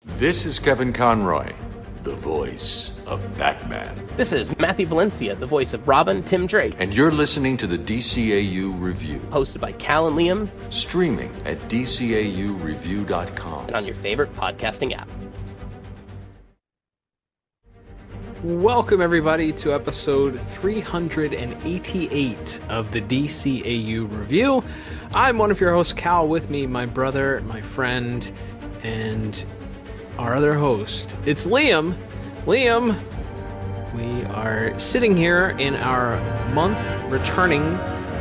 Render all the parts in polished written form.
This is Kevin Conroy, the voice of Batman. This is Matthew Valencia, the voice of Robin, Tim Drake. And you're listening to the DCAU Review. Hosted by Cal and Liam. Streaming at DCAUreview.com. And on your favorite podcasting app. Welcome, everybody, to episode 388 of the DCAU Review. I'm one of your hosts, Cal. With me, my brother, my friend, and our other host. It's Liam. Liam, we are sitting here in our month returning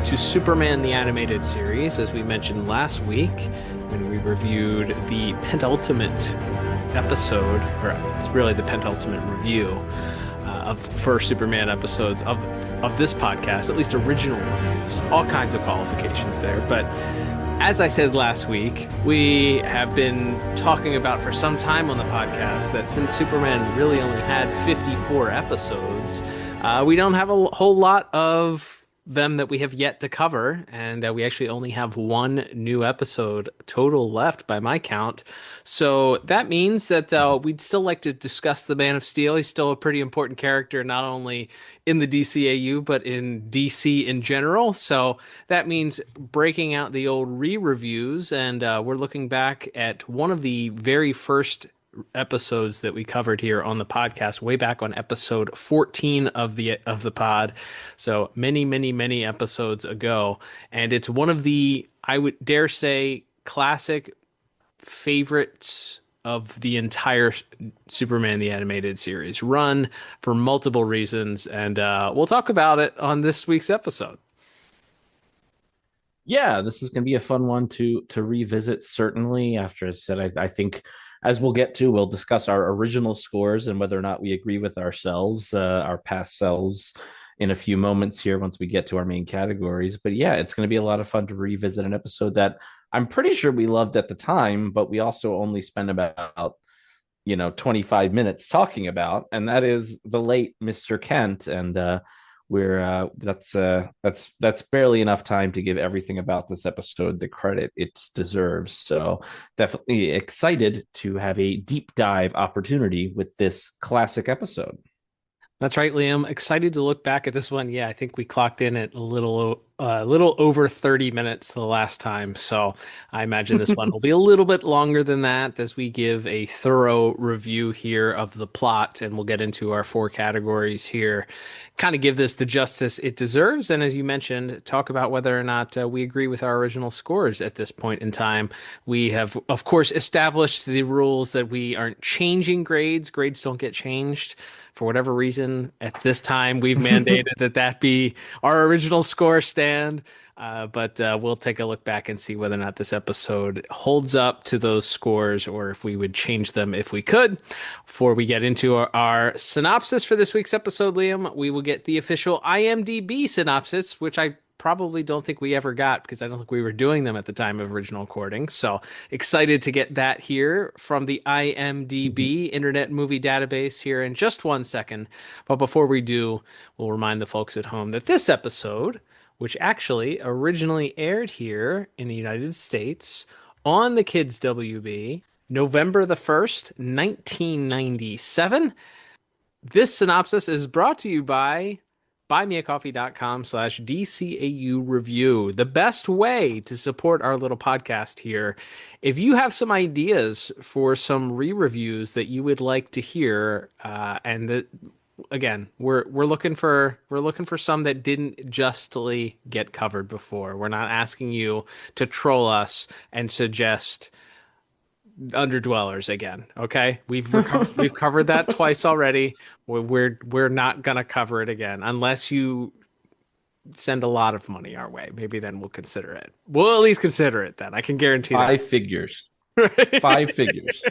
to Superman the Animated Series, as we mentioned last week when we reviewed the penultimate episode, or it's really the penultimate review for Superman episodes of this podcast, at least original reviews. All kinds of qualifications there, but as I said last week, we have been talking about for some time on the podcast that since Superman really only had 54 episodes, we don't have a whole lot of them that we have yet to cover, and we actually only have one new episode total left by my count. So that means that we'd still like to discuss the Man of Steel. He's still a pretty important character, not only in the DCAU, but in DC in general. So that means breaking out the old re-reviews, and we're looking back at one of the very first episodes that we covered here on the podcast, way back on episode 14 of the pod. So many episodes ago. And it's one of the, I would dare say, classic favorites of the entire Superman the Animated Series run for multiple reasons. And we'll talk about it on this week's episode. Yeah, this is going to be a fun one to revisit, certainly. After I said, I think, as we'll get to, we'll discuss our original scores and whether or not we agree with ourselves, our past selves, in a few moments here once we get to our main categories. But yeah, it's going to be a lot of fun to revisit an episode that I'm pretty sure we loved at the time, but we also only spent about 25 minutes talking about, and that is the late Mr. Kent. And that's barely enough time to give everything about this episode the credit it deserves. So definitely excited to have a deep dive opportunity with this classic episode. That's right, Liam. Excited to look back at this one. Yeah, I think we clocked in at a little over 30 minutes the last time. So I imagine this one will be a little bit longer than that as we give a thorough review here of the plot, and we'll get into our four categories here. Kind of give this the justice it deserves. And as you mentioned, talk about whether or not we agree with our original scores at this point in time. We have, of course, established the rules that we aren't changing grades. Grades don't get changed. For whatever reason, at this time, we've mandated that be our original score stand. But we'll take a look back and see whether or not this episode holds up to those scores, or if we would change them if we could. Before we get into our synopsis for this week's episode, Liam, we will get the official IMDb synopsis, which I probably don't think we ever got because I don't think we were doing them at the time of original recording. So excited to get that here from the IMDb Internet Movie Database here in just 1 second. But before we do, we'll remind the folks at home that this episode, which actually originally aired here in the United States on the Kids WB, November the 1st, 1997. This synopsis is brought to you by buymeacoffee.com/DCAU review. The best way to support our little podcast here. If you have some ideas for some re-reviews that you would like to hear, and that, again, we're looking for some that didn't justly get covered before. We're not asking you to troll us and suggest Underdwellers again. Okay, we've covered that twice already. We're not gonna cover it again unless you send a lot of money our way. Maybe then we'll consider it. We'll at least consider it then. I can guarantee that. 5 figures. 5 figures.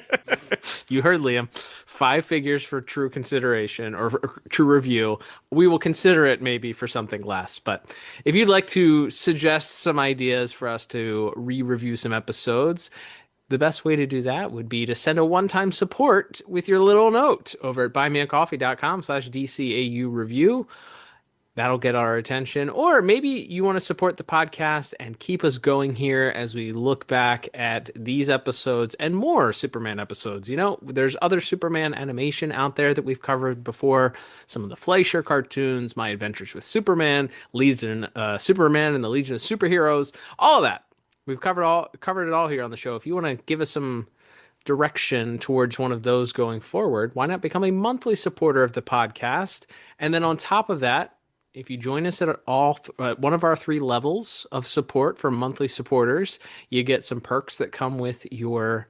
You heard Liam. 5 figures for true consideration or true review. We will consider it maybe for something less. But if you'd like to suggest some ideas for us to re-review some episodes, the best way to do that would be to send a one-time support with your little note over at buymeacoffee.com/DCAU review. That'll get our attention. Or maybe you want to support the podcast and keep us going here as we look back at these episodes and more Superman episodes. You know, there's other Superman animation out there that we've covered before. Some of the Fleischer cartoons, My Adventures with Superman, Legion, Superman and the Legion of Superheroes, all of that. We've covered it all here on the show. If you want to give us some direction towards one of those going forward, why not become a monthly supporter of the podcast? And then on top of that, if you join us at one of our 3 levels of support for monthly supporters, you get some perks that come with your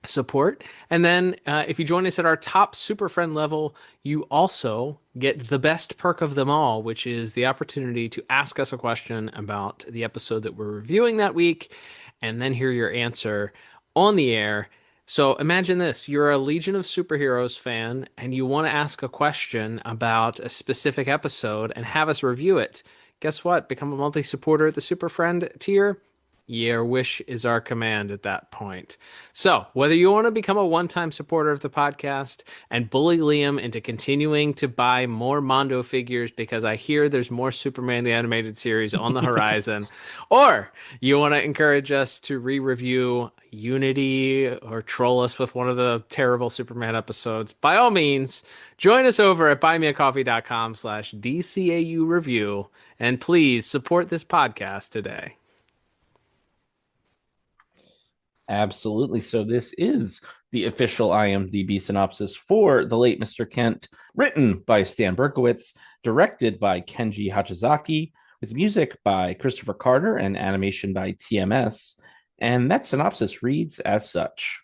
support. And then if you join us at our top Super Friend level, you also get the best perk of them all, which is the opportunity to ask us a question about the episode that we're reviewing that week, and then hear your answer on the air. So imagine this, you're a Legion of Superheroes fan and you want to ask a question about a specific episode and have us review it. Guess what? Become a monthly supporter at the Super Friend tier. Your wish is our command at that point. So, whether you want to become a one-time supporter of the podcast and bully Liam into continuing to buy more Mondo figures because I hear there's more Superman the Animated Series on the horizon, or you want to encourage us to re-review Unity or troll us with one of the terrible Superman episodes, by all means, join us over at buymeacoffee.com/DCAU review, and please support this podcast today. Absolutely. So this is the official IMDb synopsis for The Late Mr. Kent, written by Stan Berkowitz, directed by Kenji Hachizaki, with music by Christopher Carter and animation by TMS. And that synopsis reads as such.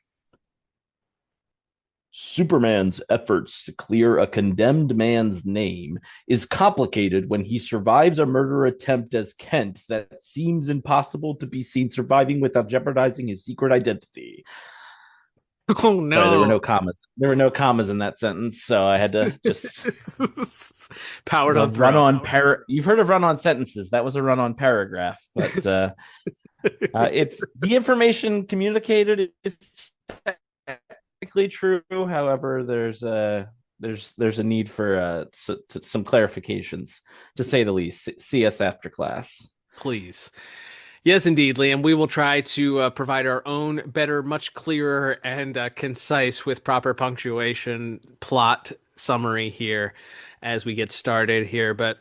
Superman's efforts to clear a condemned man's name is complicated when he survives a murder attempt as Kent that seems impossible to be seen surviving without jeopardizing his secret identity. Oh no! Sorry, there were no commas. There were no commas in that sentence, so I had to just powered on run-on You've heard of run-on sentences? That was a run-on paragraph, but the information communicated is true. However, there's a need for some clarifications, to say the least. See us after class, please. Yes, indeed, Liam. We will try to provide our own better, much clearer and concise, with proper punctuation, plot summary here as we get started here. But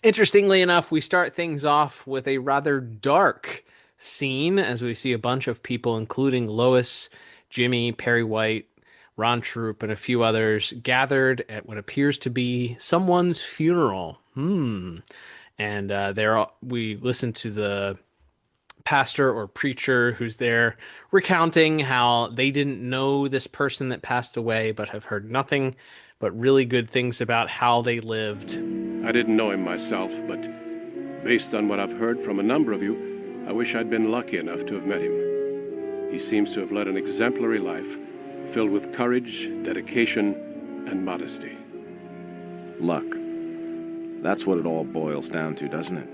interestingly enough, we start things off with a rather dark scene as we see a bunch of people, including Lois, Jimmy, Perry White, Ron Troop, and a few others, gathered at what appears to be someone's funeral. And we listen to the pastor or preacher who's there recounting how they didn't know this person that passed away, but have heard nothing but really good things about how they lived. I didn't know him myself, but based on what I've heard from a number of you, I wish I'd been lucky enough to have met him. He seems to have led an exemplary life, filled with courage, dedication, and modesty. Luck. That's what it all boils down to, doesn't it?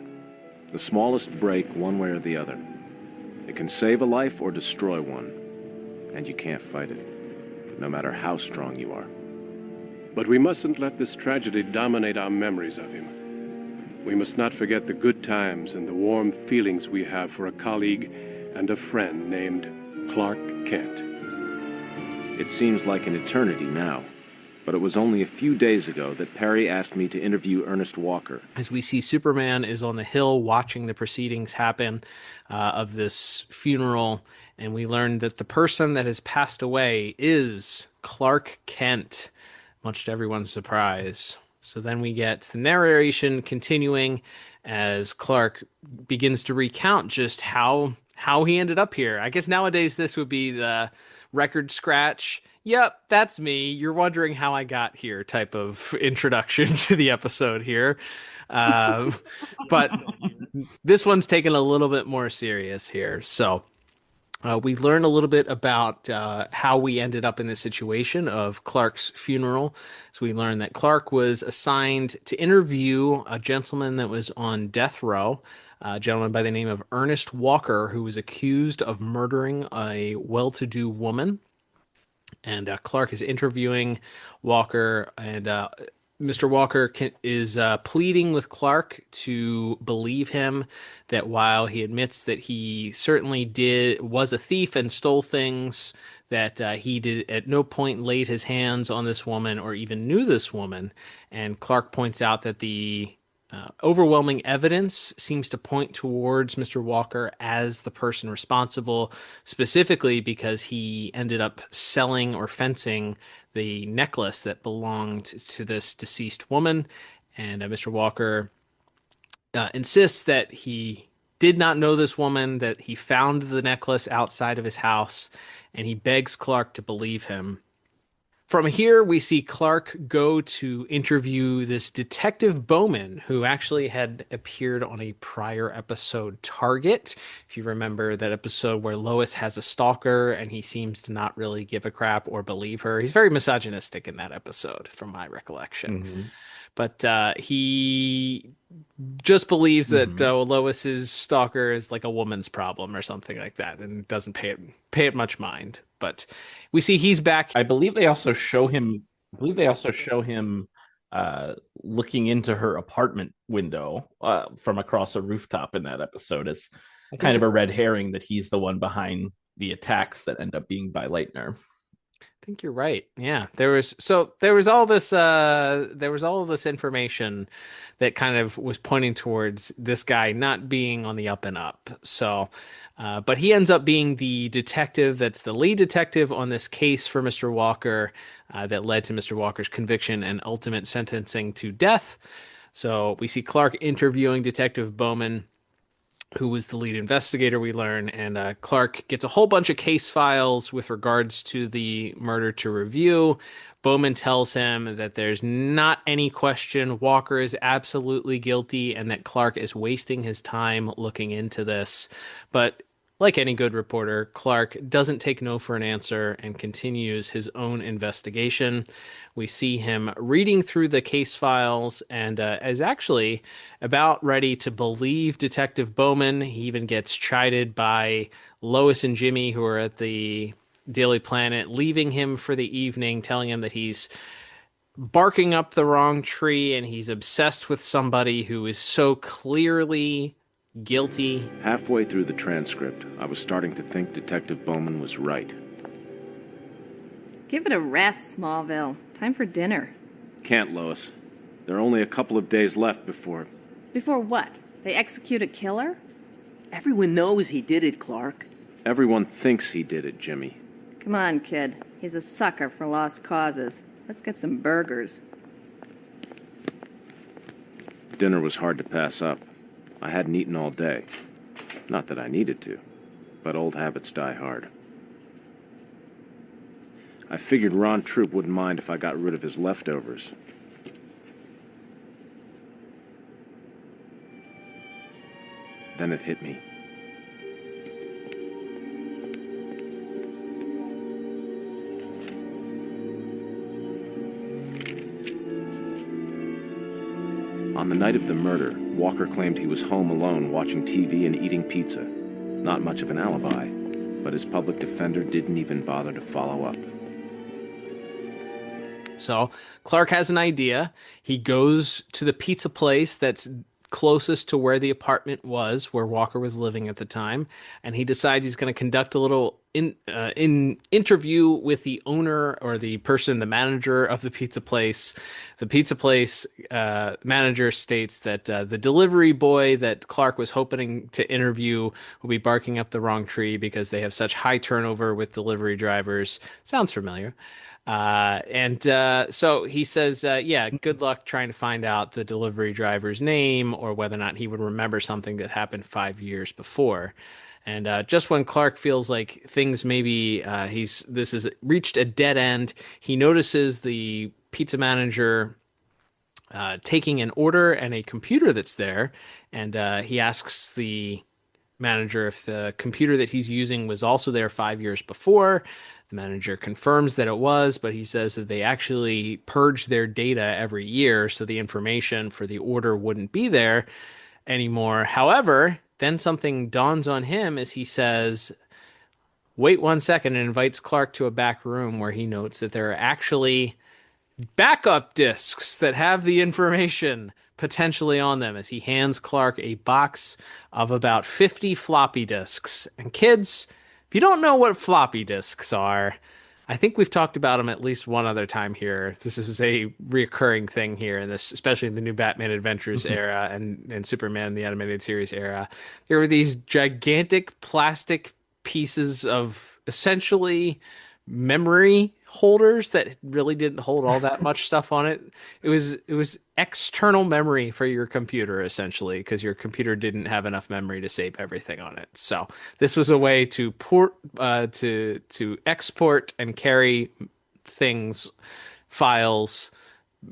The smallest break, one way or the other. It can save a life or destroy one, and you can't fight it, no matter how strong you are. But we mustn't let this tragedy dominate our memories of him. We must not forget the good times and the warm feelings we have for a colleague and a friend named Clark Kent. It seems like an eternity now, but it was only a few days ago that Perry asked me to interview Ernest Walker. As we see, Superman is on the hill watching the proceedings happen of this funeral, and we learn that the person that has passed away is Clark Kent, much to everyone's surprise. So then we get the narration continuing as Clark begins to recount just how he ended up here. I guess nowadays this would be the record scratch. Yep, that's me. You're wondering how I got here type of introduction to the episode here. But this one's taken a little bit more serious here. So we learn a little bit about how we ended up in this situation of Clark's funeral. So we learn that Clark was assigned to interview a gentleman that was on death row, a gentleman by the name of Ernest Walker, who was accused of murdering a well-to-do woman. And Clark is interviewing Walker, and Mr. Walker is pleading with Clark to believe him that while he admits that he certainly was a thief and stole things, that he did at no point laid his hands on this woman or even knew this woman. And Clark points out that the overwhelming evidence seems to point towards Mr. Walker as the person responsible, specifically because he ended up selling or fencing the necklace that belonged to this deceased woman. And Mr. Walker insists that he did not know this woman, that he found the necklace outside of his house, and he begs Clark to believe him. From here, we see Clark go to interview this Detective Bowman, who actually had appeared on a prior episode, Target. If you remember that episode where Lois has a stalker and he seems to not really give a crap or believe her. He's very misogynistic in that episode, from my recollection. Mm-hmm. But he just believes that Lois's stalker is like a woman's problem or something like that, and doesn't pay it much mind. But we see he's back. I believe they also show him. Looking into her apartment window from across a rooftop in that episode as kind of a red herring that he's the one behind the attacks that end up being by Leitner. I think you're right. Yeah, there was all this information that kind of was pointing towards this guy not being on the up and up. So, but he ends up being the detective that's the lead detective on this case for Mr. Walker that led to Mr. Walker's conviction and ultimate sentencing to death. So we see Clark interviewing Detective Bowman, who was the lead investigator, we learn, and Clark gets a whole bunch of case files with regards to the murder to review. Bowman tells him that there's not any question Walker is absolutely guilty and that Clark is wasting his time looking into this. But like any good reporter, Clark doesn't take no for an answer and continues his own investigation. We see him reading through the case files and is actually about ready to believe Detective Bowman. He even gets chided by Lois and Jimmy, who are at the Daily Planet, leaving him for the evening, telling him that he's barking up the wrong tree and he's obsessed with somebody who is so clearly guilty. Halfway through the transcript, I was starting to think Detective Bowman was right. Give it a rest, Smallville. Time for dinner. Can't, Lois. There are only a couple of days left before... Before what? They execute a killer? Everyone knows he did it, Clark. Everyone thinks he did it, Jimmy. Come on, kid. He's a sucker for lost causes. Let's get some burgers. Dinner was hard to pass up. I hadn't eaten all day. Not that I needed to, but old habits die hard. I figured Ron Troop wouldn't mind if I got rid of his leftovers. Then it hit me. On the night of the murder, Walker claimed he was home alone watching TV and eating pizza. Not much of an alibi, but his public defender didn't even bother to follow up. So Clark has an idea. He goes to the pizza place that's closest to where the apartment was, where Walker was living at the time, and he decides he's going to conduct a little interview with the owner or the manager of the pizza place. The pizza place manager states that the delivery boy that Clark was hoping to interview will be barking up the wrong tree because they have such high turnover with delivery drivers. Sounds familiar. So he says, good luck trying to find out the delivery driver's name or whether or not he would remember something that happened 5 years before. And just when Clark feels like things maybe this has reached a dead end, he notices the pizza manager taking an order and a computer that's there, and he asks the manager if the computer that he's using was also there 5 years before. The manager confirms that it was, but he says that they actually purge their data every year, so the information for the order wouldn't be there anymore. However, then something dawns on him as he says, wait 1 second, and invites Clark to a back room where he notes that there are actually backup discs that have the information potentially on them as he hands Clark a box of about 50 floppy disks. And kids, if you don't know what floppy disks are, I think we've talked about them at least one other time here. This is a recurring thing here in this, especially in the new Batman Adventures era and Superman the animated series era. There were these gigantic plastic pieces of essentially memory holders that really didn't hold all that much stuff on it. It was external memory for your computer essentially because your computer didn't have enough memory to save everything on it. So this was a way to port to export and carry things, files,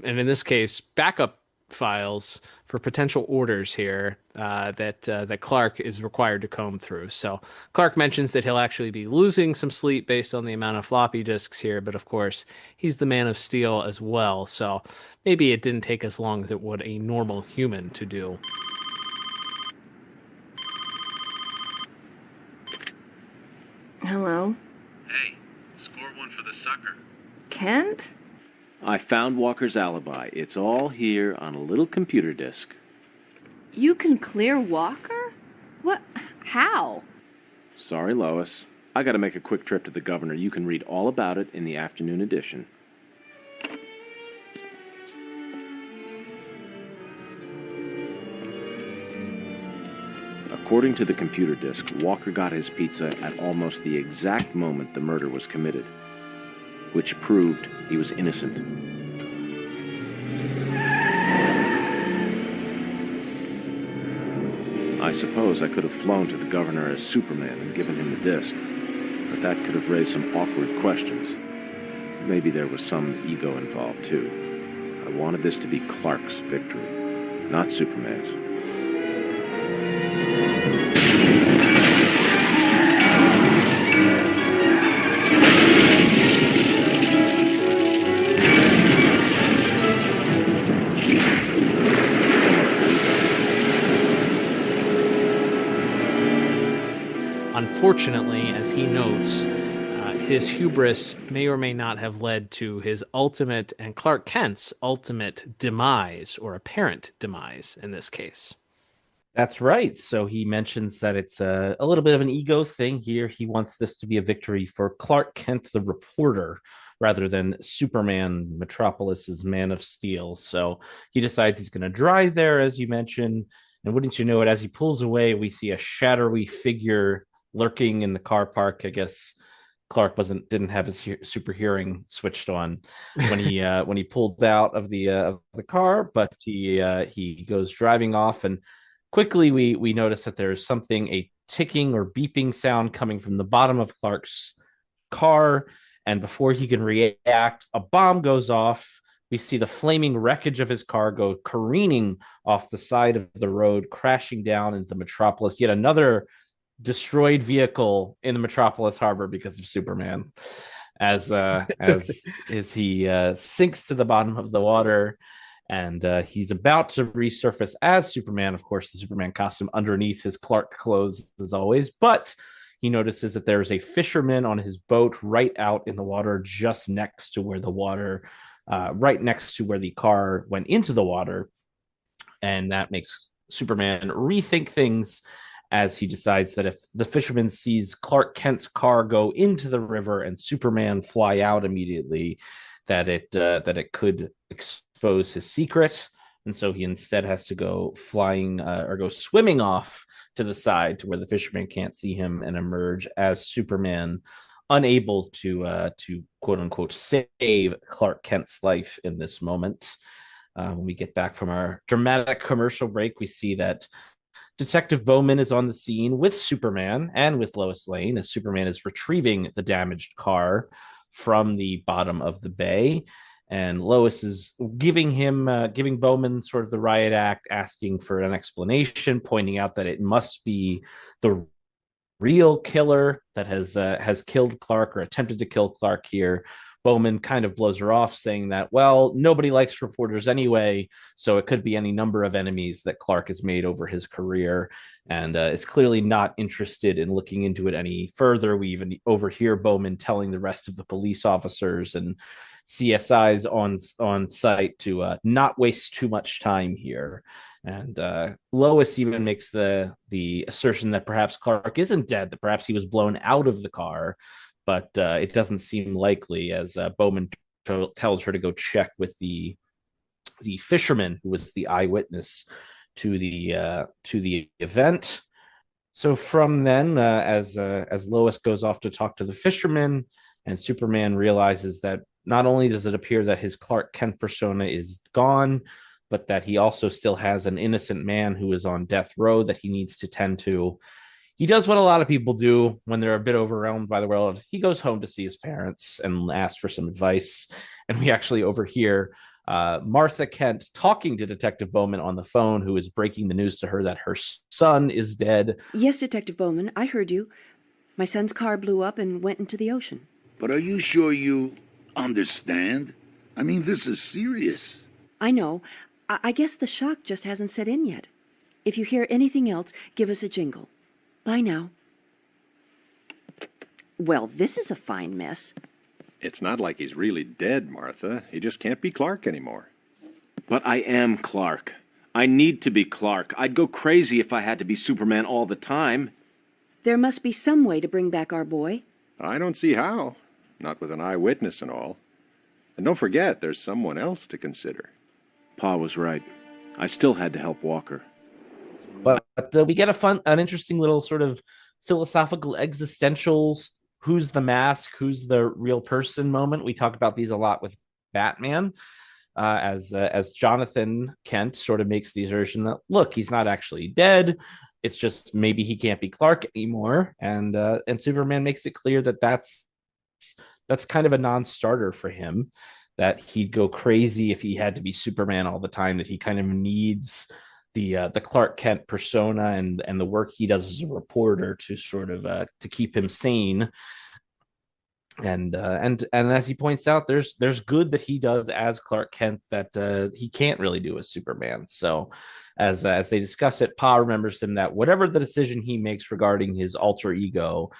and in this case, backup files for potential orders here that Clark is required to comb through. So Clark mentions that he'll actually be losing some sleep based on the amount of floppy disks here, but of course he's the Man of Steel as well. So maybe it didn't take as long as it would a normal human to do. Hello? Hey, score one for the sucker. Kent? I found Walker's alibi. It's all here on a little computer disk. You can clear Walker? What? How? Sorry, Lois. I gotta make a quick trip to the governor. You can read all about it in the afternoon edition. According to the computer disk, Walker got his pizza at almost the exact moment the murder was committed, which proved he was innocent. I suppose I could have flown to the governor as Superman and given him the disc, but that could have raised some awkward questions. Maybe there was some ego involved, too. I wanted this to be Clark's victory, not Superman's. Unfortunately, as he notes, his hubris may or may not have led to his ultimate and Clark Kent's ultimate demise, or apparent demise in this case. That's right. So he mentions that it's a little bit of an ego thing here. He wants this to be a victory for Clark Kent, the reporter, rather than Superman, Metropolis's Man of Steel. So he decides he's going to drive there, as you mentioned. And wouldn't you know it, as he pulls away, we see a shadowy figure lurking in the car park. I guess Clark didn't have his super hearing switched on when he pulled out of the car, but he goes driving off, and quickly we notice that there's a ticking or beeping sound coming from the bottom of Clark's car, and before he can react, a bomb goes off. We see the flaming wreckage of his car go careening off the side of the road, crashing down into Metropolis. Yet another destroyed vehicle in the Metropolis harbor because of Superman, as he sinks to the bottom of the water, and he's about to resurface as Superman. Of course, the Superman costume underneath his Clark clothes as always, but he notices that there's a fisherman on his boat right out in the water, just next to where right next to where the car went into the water, and that makes Superman rethink things, as he decides that if the fisherman sees Clark Kent's car go into the river and Superman fly out immediately, that it could expose his secret. And so he instead has to go flying or go swimming off to the side to where the fisherman can't see him, and emerge as Superman, unable to quote unquote save Clark Kent's life in this moment. When we get back from our dramatic commercial break, we see that Detective Bowman is on the scene with Superman and with Lois Lane, as Superman is retrieving the damaged car from the bottom of the bay. And Lois is giving Bowman sort of the riot act, asking for an explanation, pointing out that it must be the real killer that has killed Clark, or attempted to kill Clark here. Bowman kind of blows her off, saying that, well, nobody likes reporters anyway, so it could be any number of enemies that Clark has made over his career, and is clearly not interested in looking into it any further. We even overhear Bowman telling the rest of the police officers and CSIs on site to not waste too much time here. And Lois even makes the assertion that perhaps Clark isn't dead, that perhaps he was blown out of the car, but it doesn't seem likely, as Bowman tells her to go check with the fisherman who was the eyewitness to the event. So from then, as Lois goes off to talk to the fisherman, and Superman realizes that not only does it appear that his Clark Kent persona is gone, but that he also still has an innocent man who is on death row that he needs to tend to. He does what a lot of people do when they're a bit overwhelmed by the world. He goes home to see his parents and asks for some advice. And we actually overhear Martha Kent talking to Detective Bowman on the phone, who is breaking the news to her that her son is dead. Yes, Detective Bowman, I heard you. My son's car blew up and went into the ocean. But are you sure you understand? I mean, this is serious. I know. I guess the shock just hasn't set in yet. If you hear anything else, give us a jingle. Bye now. Well, this is a fine mess. It's not like he's really dead, Martha. He just can't be Clark anymore. But I am Clark. I need to be Clark. I'd go crazy if I had to be Superman all the time. There must be some way to bring back our boy. I don't see how. Not with an eyewitness and all. And don't forget, there's someone else to consider. Pa was right. I still had to help Walker. But we get an interesting little sort of philosophical, existential, who's the mask, who's the real person moment. We talk about these a lot with Batman, as Jonathan Kent sort of makes the assertion that, look, he's not actually dead. It's just maybe he can't be Clark anymore. And Superman makes it clear that that's kind of a non-starter for him, that he'd go crazy if he had to be Superman all the time, that he kind of needs the Clark Kent persona and the work he does as a reporter to sort of to keep him sane. And as he points out, there's good that he does as Clark Kent that he can't really do as Superman. So as they discuss it, Pa remembers him that whatever the decision he makes regarding his alter ego,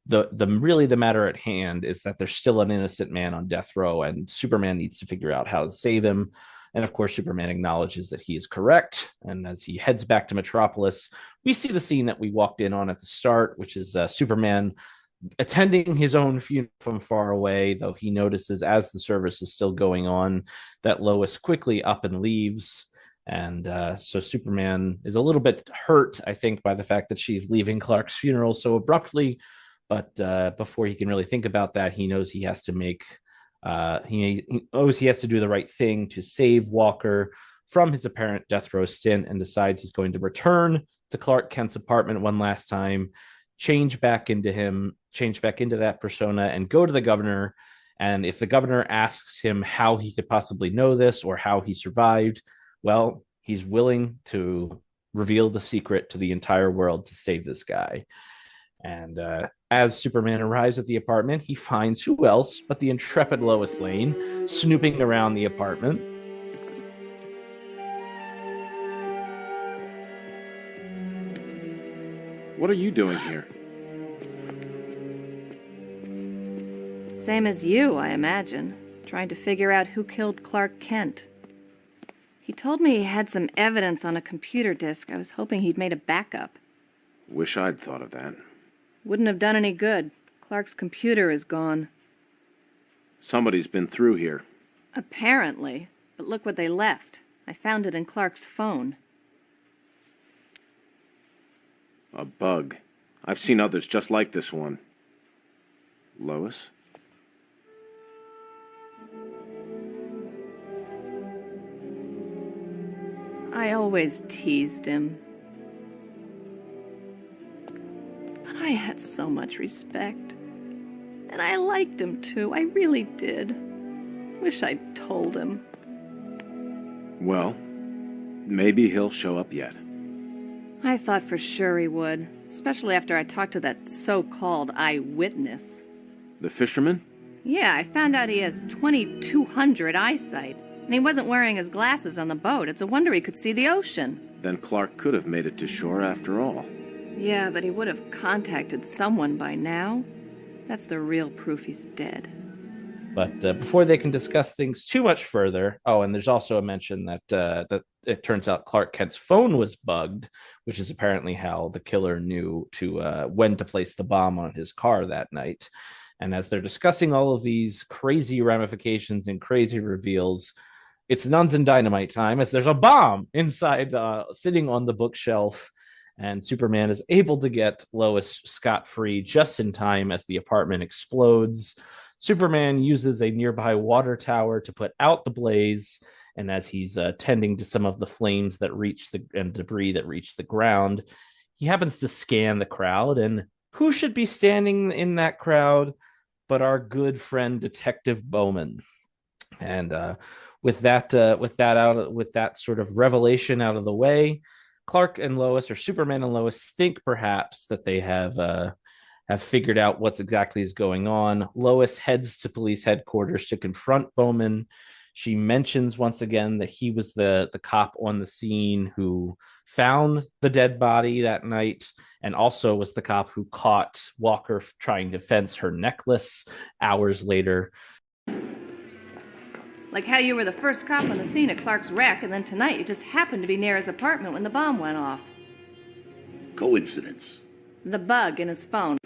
the matter at hand is that there's still an innocent man on death row, and Superman needs to figure out how to save him. And of course, Superman acknowledges that he is correct. And as he heads back to Metropolis, we see the scene that we walked in on at the start, which is Superman attending his own funeral from far away, though he notices as the service is still going on that Lois quickly up and leaves. And so Superman is a little bit hurt, I think, by the fact that she's leaving Clark's funeral so abruptly. But before he can really think about that, he knows he has to make he has to do the right thing to save Walker from his apparent death row stint, and decides he's going to return to Clark Kent's apartment one last time, change back into that persona, and go to the governor. And if the governor asks him how he could possibly know this or how he survived, well, he's willing to reveal the secret to the entire world to save this guy. And as Superman arrives at the apartment, he finds who else but the intrepid Lois Lane snooping around the apartment. What are you doing here? Same as you, I imagine. Trying to figure out who killed Clark Kent. He told me he had some evidence on a computer disk. I was hoping he'd made a backup. Wish I'd thought of that. Wouldn't have done any good. Clark's computer is gone. Somebody's been through here. Apparently. But look what they left. I found it in Clark's phone. A bug. I've seen others just like this one. Lois? I always teased him. But I had so much respect. And I liked him too, I really did. Wish I'd told him. Well, maybe he'll show up yet. I thought for sure he would, especially after I talked to that so-called eyewitness. The fisherman? Yeah, I found out he has 2200 eyesight, and he wasn't wearing his glasses on the boat. It's a wonder he could see the ocean. Then Clark could have made it to shore after all. Yeah, but he would have contacted someone by now. That's the real proof he's dead. But before they can discuss things too much further, and there's also a mention that it turns out Clark Kent's phone was bugged, which is apparently how the killer knew to when to place the bomb on his car that night. And as they're discussing all of these crazy ramifications and crazy reveals, it's Nuns and Dynamite time, as there's a bomb inside, sitting on the bookshelf, and Superman is able to get Lois scot-free just in time as the apartment explodes. Superman uses a nearby water tower to put out the blaze, and as he's tending to some of the flames that reach and debris that reach the ground, he happens to scan the crowd, and who should be standing in that crowd but our good friend Detective Bowman. And with that sort of revelation out of the way, Clark and Lois, or Superman and Lois, think perhaps that they have figured out what's exactly is going on. Lois heads to police headquarters to confront Bowman. She mentions once again that he was the cop on the scene who found the dead body that night, and also was the cop who caught Walker trying to fence her necklace hours later. Like how you were the first cop on the scene at Clark's wreck, and then tonight you just happened to be near his apartment when the bomb went off. Coincidence. The bug in his phone.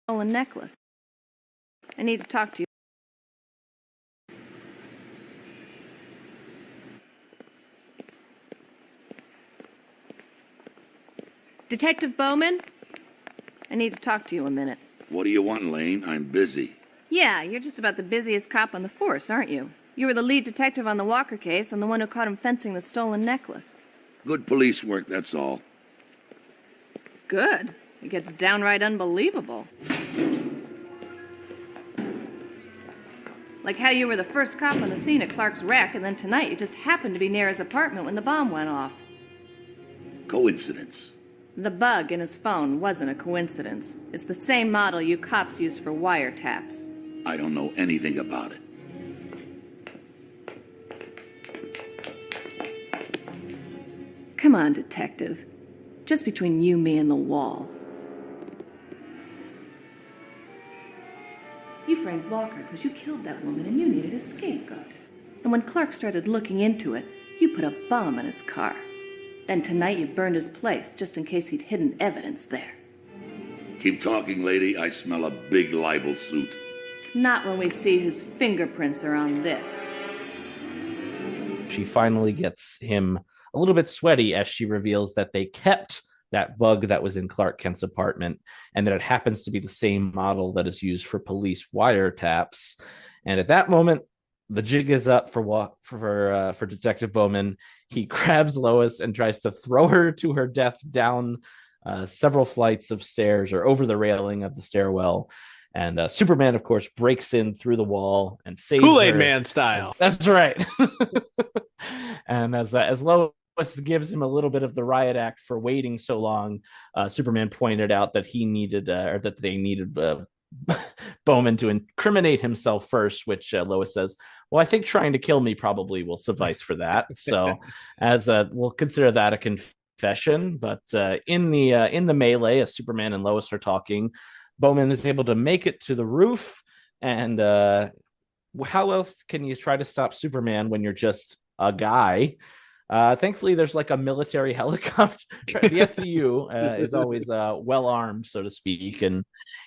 Stolen necklace. I need to talk to you. Detective Bowman? I need to talk to you a minute. What do you want, Lane? I'm busy. Yeah, you're just about the busiest cop on the force, aren't you? You were the lead detective on the Walker case and the one who caught him fencing the stolen necklace. Good police work, that's all. Good. It gets downright unbelievable. Like how you were the first cop on the scene at Clark's wreck, and then tonight you just happened to be near his apartment when the bomb went off. Coincidence. The bug in his phone wasn't a coincidence. It's the same model you cops use for wiretaps. I don't know anything about it. Come on, detective. Just between you, me, and the wall. You framed Walker because you killed that woman and you needed a scapegoat. And when Clark started looking into it, you put a bomb in his car. Then tonight you burned his place just in case he'd hidden evidence there. Keep talking, lady. I smell a big libel suit. Not when we see his fingerprints are on this. She finally gets him a little bit sweaty as she reveals that they kept that bug that was in Clark Kent's apartment, and that it happens to be the same model that is used for police wiretaps. And at that moment, the jig is up for Detective Bowman. He grabs Lois and tries to throw her to her death down several flights of stairs, or over the railing of the stairwell. And Superman, of course, breaks in through the wall and saves Kool-Aid her. Man style. That's right. And as Lois gives him a little bit of the riot act for waiting so long, Superman pointed out that they needed Bowman to incriminate himself first, which Lois says, well, I think trying to kill me probably will suffice for that. So as we'll consider that a confession. But in the melee, as Superman and Lois are talking, Bowman is able to make it to the roof. And how else can you try to stop Superman when you're just a guy? Thankfully, there's like a military helicopter. The SCU is always well armed, so to speak, and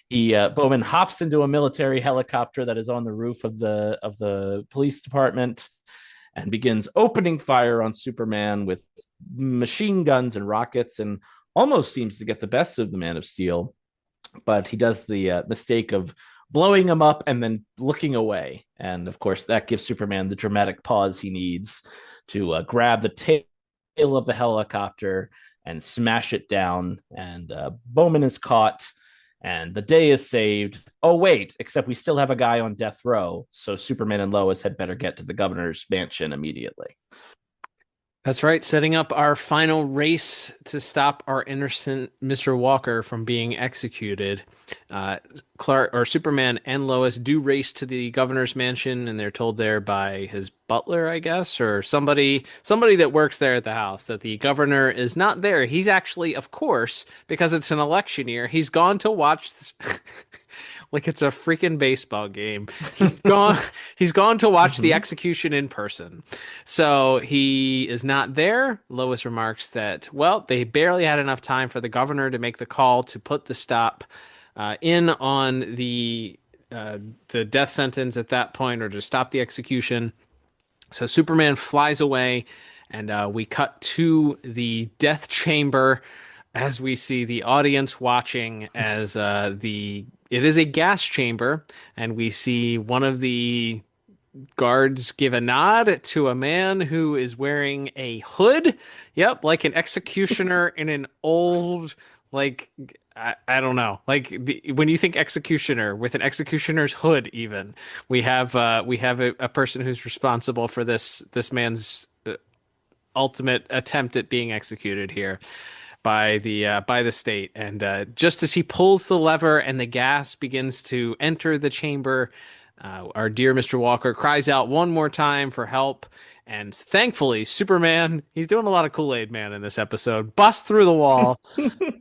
Bowman hops into a military helicopter that is on the roof of the police department and begins opening fire on Superman with machine guns and rockets, and almost seems to get the best of the Man of Steel, but he does the mistake of blowing him up and then looking away, and of course that gives Superman the dramatic pause he needs to grab the tail of the helicopter and smash it down. And Bowman is caught, and the day is saved. Oh, wait, except we still have a guy on death row, so Superman and Lois had better get to the governor's mansion immediately. That's right, setting up our final race to stop our innocent Mr. Walker from being executed. Superman and Lois do race to the governor's mansion, and they're told there by his butler, I guess, or somebody that works there at the house, that the governor is not there. He's actually, of course, because it's an election year, he's gone to watch like it's a freaking baseball game. He's gone to watch the execution in person. So he is not there. Lois remarks that, well, they barely had enough time for the governor to make the call to put the stop in on the death sentence at that point, or to stop the execution. So Superman flies away, and we cut to the death chamber as we see the audience watching as it is a gas chamber, and we see one of the guards give a nod to a man who is wearing a hood. Yep, like an executioner in an old, like, I don't know. Like when you think executioner with an executioner's hood, even we have a person who's responsible for this man's ultimate attempt at being executed here by the state. And just as he pulls the lever and the gas begins to enter the chamber, our dear Mr. Walker cries out one more time for help. And thankfully, Superman, he's doing a lot of Kool-Aid Man in this episode, busts through the wall,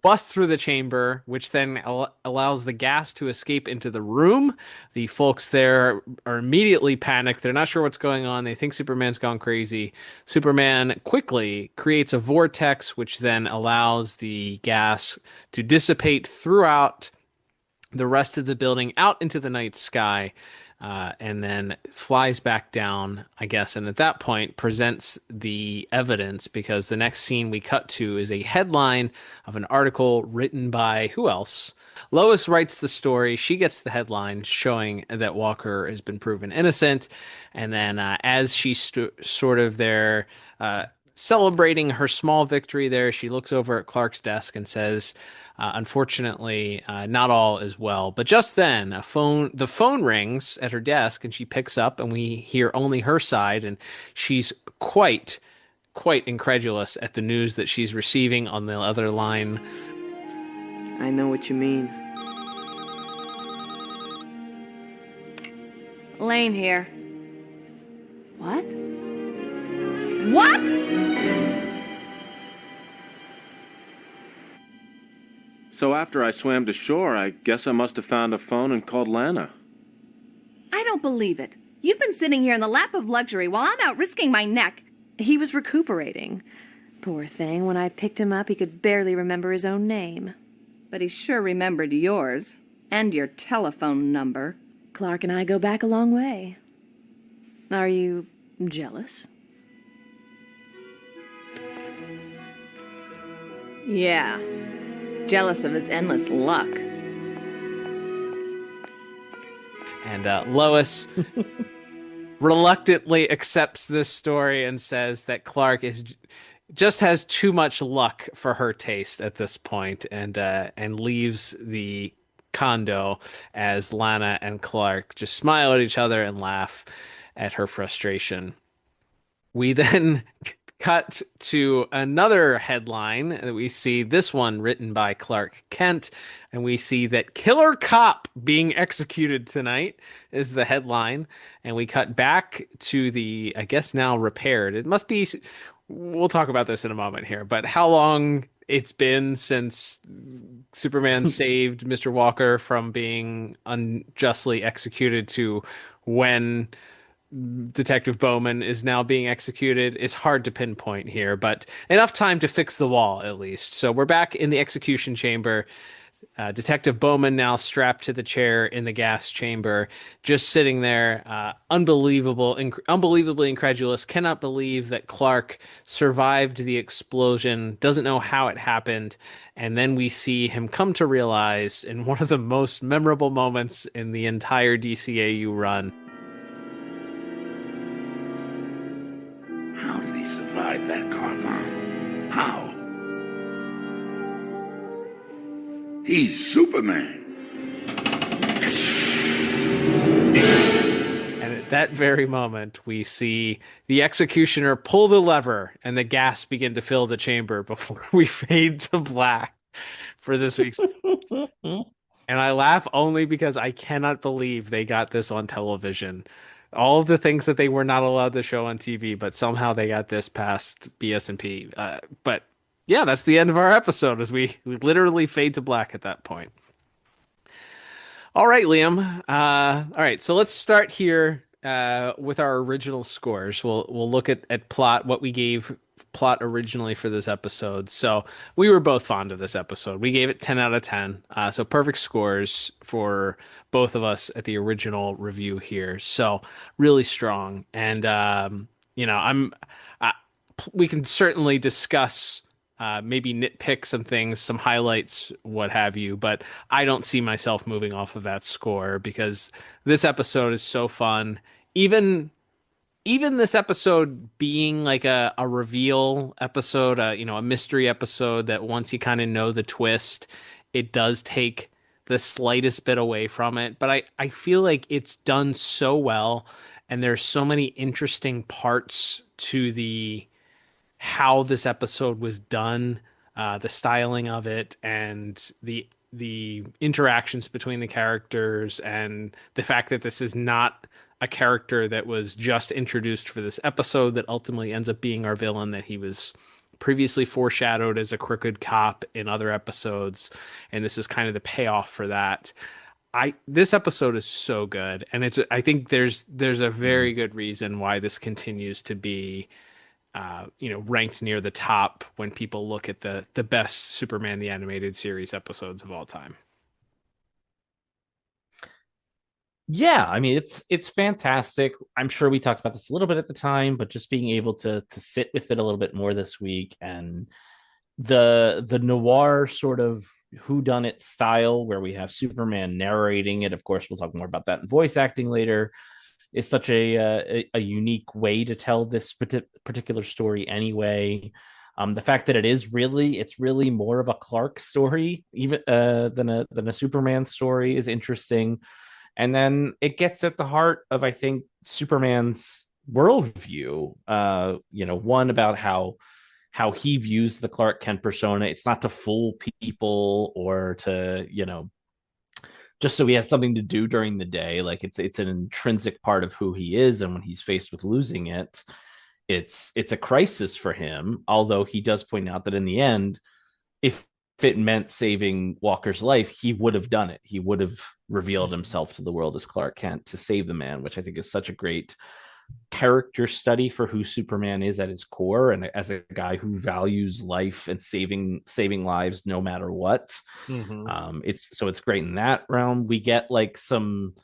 busts through the chamber, which then allows the gas to escape into the room. The folks there are immediately panicked. They're not sure what's going on. They think Superman's gone crazy. Superman quickly creates a vortex, which then allows the gas to dissipate throughout the rest of the building out into the night sky. And then flies back down, I guess, and at that point presents the evidence, because the next scene we cut to is a headline of an article written by who else? Lois writes the story. She gets the headline showing that Walker has been proven innocent, and then as she's sort of there celebrating her small victory there, she looks over at Clark's desk and says, unfortunately, not all is well. But just then, the phone rings at her desk, and she picks up, and we hear only her side, and she's quite incredulous at the news that she's receiving on the other line. I know what you mean. Elaine here. What? What? So after I swam to shore, I guess I must have found a phone and called Lana. I don't believe it. You've been sitting here in the lap of luxury while I'm out risking my neck. He was recuperating. Poor thing, when I picked him up, he could barely remember his own name. But he sure remembered yours. And your telephone number. Clark and I go back a long way. Are you jealous? Yeah. Jealous of his endless luck. And Lois reluctantly accepts this story and says that Clark just has too much luck for her taste at this point, and leaves the condo as Lana and Clark just smile at each other and laugh at her frustration. We then cut to another headline that we see, this one written by Clark Kent, and we see that killer cop being executed tonight is the headline. And we cut back to the, I guess now repaired, it must be, we'll talk about this in a moment here, but how long it's been since Superman saved Mr. Walker from being unjustly executed to when Detective Bowman is now being executed is hard to pinpoint here, but enough time to fix the wall at least. So we're back in the execution chamber. Detective Bowman now strapped to the chair in the gas chamber, just sitting there, unbelievably incredulous, cannot believe that Clark survived the explosion, doesn't know how it happened, and then we see him come to realize in one of the most memorable moments in the entire DCAU run. How did he survive that car bomb? How? He's Superman. And at that very moment, we see the executioner pull the lever and the gas begin to fill the chamber before we fade to black for this week's. And I laugh only because I cannot believe they got this on television. All of the things that they were not allowed to show on TV, but somehow they got this past BS&P. But yeah, that's the end of our episode as we literally fade to black at that point. All right, Liam. All right, so let's start here with our original scores. We'll look at plot, what we gave plot originally for this episode. So we were both fond of this episode. We gave it 10 out of 10. So perfect scores for both of us at the original review here. So really strong. And I, we can certainly discuss maybe nitpick some things, some highlights, what have you. But I don't see myself moving off of that score because this episode is so fun. Even even this episode being like a reveal episode, a mystery episode that once you kind of know the twist, it does take the slightest bit away from it. But I feel like it's done so well, and there's so many interesting parts to the how this episode was done, the styling of it, and the interactions between the characters, and the fact that this is not a character that was just introduced for this episode that ultimately ends up being our villain, that he was previously foreshadowed as a crooked cop in other episodes, and this is kind of the payoff for that. This episode is so good, and I think there's a very good reason why this continues to be ranked near the top when people look at the best Superman the Animated Series episodes of all time. Yeah, I mean it's fantastic. I'm sure we talked about this a little bit at the time, but just being able to sit with it a little bit more this week, and the noir sort of whodunit style where we have Superman narrating it. Of course, we'll talk more about that in voice acting later. Is such a unique way to tell this particular story anyway. The fact that it's really more of a Clark story even than a Superman story is interesting. And then it gets at the heart of, I think, Superman's worldview. One about how he views the Clark Kent persona. It's not to fool people or to, just so he has something to do during the day. Like it's an intrinsic part of who he is, and when he's faced with losing it, it's a crisis for him. Although he does point out that in the end, if it meant saving Walker's life, he would have done it. He would have revealed himself to the world as Clark Kent to save the man, which I think is such a great character study for who Superman is at his core, and as a guy who values life and saving lives no matter what. It's great in that realm. We get like some,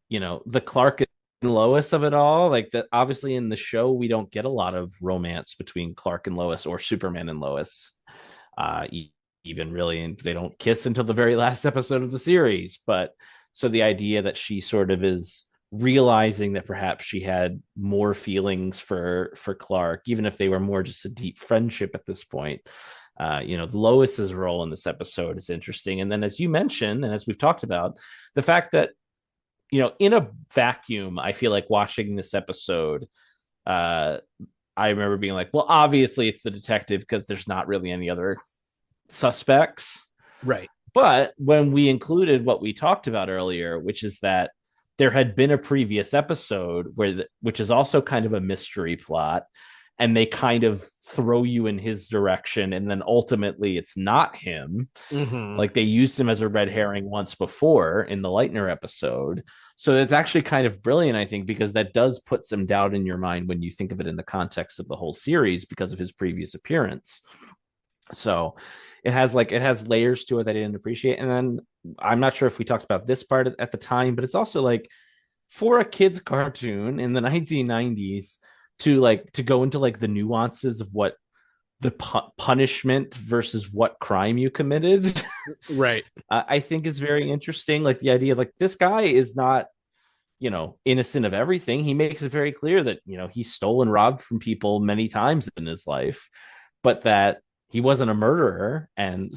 the Clark and Lois of it all. Like that, obviously in the show we don't get a lot of romance between Clark and Lois or Superman and Lois. Even really, and they don't kiss until the very last episode of the series. But so the idea that she sort of is realizing that perhaps she had more feelings for Clark, even if they were more just a deep friendship at this point. Lois's role in this episode is interesting. And then, as you mentioned, and as we've talked about, the fact that, in a vacuum, I feel like watching this episode, I remember being like, well, obviously it's the detective because there's not really any other suspects. Right. But when we included what we talked about earlier, which is that there had been a previous episode which is also kind of a mystery plot, and they kind of throw you in his direction, and then ultimately it's not him. Like they used him as a red herring once before in the Leitner episode. So it's actually kind of brilliant, I think, because that does put some doubt in your mind when you think of it in the context of the whole series because of his previous appearance. So it has layers to it that I didn't appreciate. And then I'm not sure if we talked about this part at the time, but it's also like, for a kid's cartoon in the 1990s to go into like the nuances of what the punishment versus what crime you committed, right? I think is very interesting. Like the idea of like, this guy is not, innocent of everything. He makes it very clear that, he's stolen, robbed from people many times in his life, but that he wasn't a murderer. And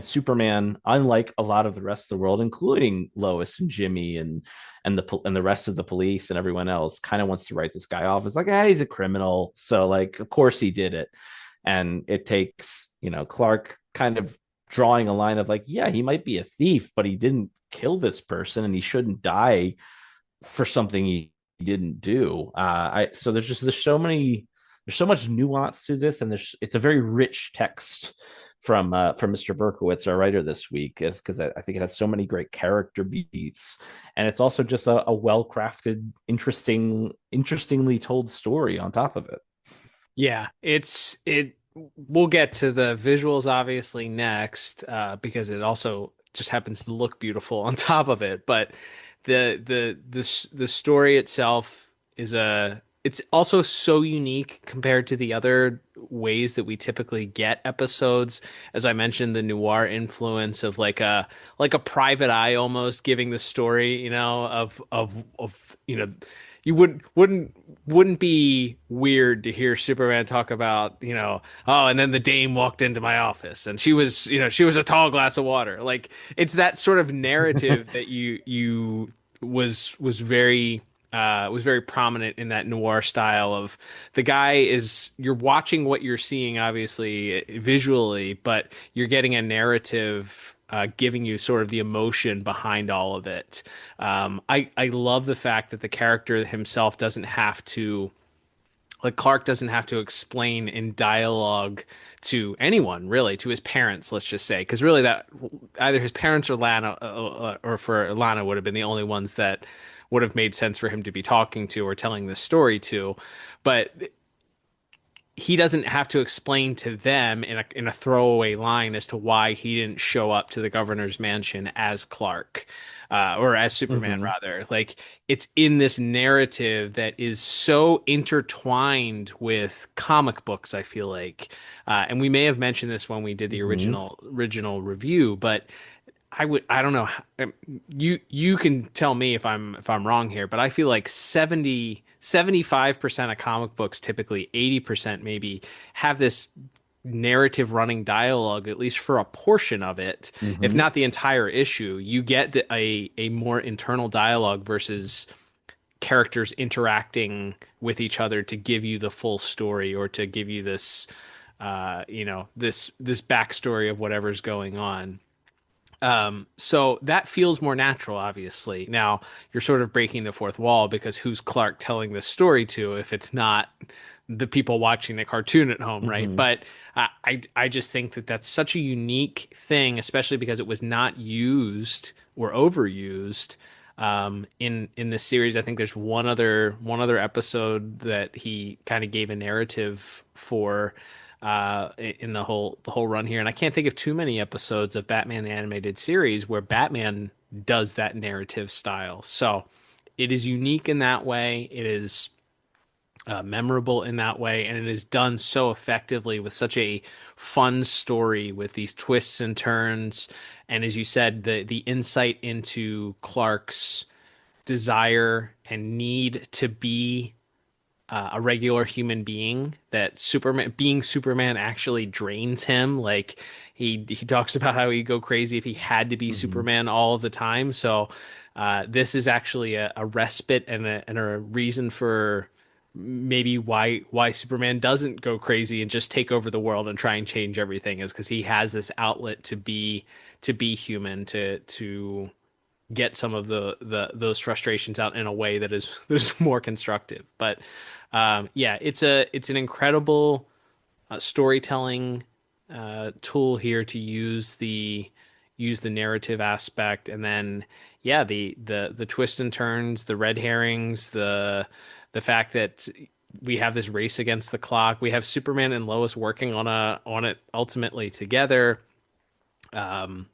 Superman, unlike a lot of the rest of the world, including Lois and Jimmy and the rest of the police and everyone else, kind of wants to write this guy off as like, he's a criminal. So like, of course he did it. And it takes, Clark kind of drawing a line of like, yeah, he might be a thief, but he didn't kill this person, and he shouldn't die for something he didn't do. So there's so much nuance to this, and it's a very rich text from Mr. Berkowitz, our writer this week, is because I think it has so many great character beats, and it's also just a well crafted, interestingly told story on top of it. Yeah, it. We'll get to the visuals obviously next, because it also just happens to look beautiful on top of it. But the story itself is it's also so unique compared to the other ways that we typically get episodes. As I mentioned, the noir influence of like a private eye almost giving the story, of you wouldn't be weird to hear Superman talk about, oh, and then the dame walked into my office and she was a tall glass of water. Like, it's that sort of narrative that you was very prominent in that noir style of the guy is you're watching what you're seeing obviously visually, but you're getting a narrative giving you sort of the emotion behind all of it. I love the fact that the character himself doesn't have to, like, Clark doesn't have to explain in dialogue to anyone, really, to his parents, let's just say, because really that either his parents or Lana, or for Lana would have been the only ones that would have made sense for him to be talking to or telling this story to, but he doesn't have to explain to them in a throwaway line as to why he didn't show up to the governor's mansion as Clark, or as Superman, rather. Like, it's in this narrative that is so intertwined with comic books, I feel like. And we may have mentioned this when we did the original review, but I don't know. You can tell me if I'm wrong here, but I feel like 75% of comic books, typically 80% maybe, have this narrative running dialogue, at least for a portion of it, if not the entire issue. You get a more internal dialogue versus characters interacting with each other to give you the full story or to give you this this backstory of whatever's going on. So that feels more natural, obviously. Now, you're sort of breaking the fourth wall, because who's Clark telling this story to if it's not the people watching the cartoon at home, right? But I just think that that's such a unique thing, especially because it was not used or overused in this series. I think there's one other episode that he kind of gave a narrative for in the whole run here, and I can't think of too many episodes of Batman the Animated Series where Batman does that narrative style. So it is unique in that way. It is memorable in that way, and it is done so effectively with such a fun story with these twists and turns. And as you said, the insight into Clark's desire and need to be a regular human being, that being Superman actually drains him. Like, he talks about how he'd go crazy if he had to be Superman all of the time. So this is actually a respite and a reason for maybe why Superman doesn't go crazy and just take over the world and try and change everything, is because he has this outlet to be human, to get some of those frustrations out in a way that is more constructive. But yeah, it's an incredible storytelling tool here to use the narrative aspect, and then the twists and turns, the red herrings, the fact that we have this race against the clock. We have Superman and Lois working on it ultimately together, and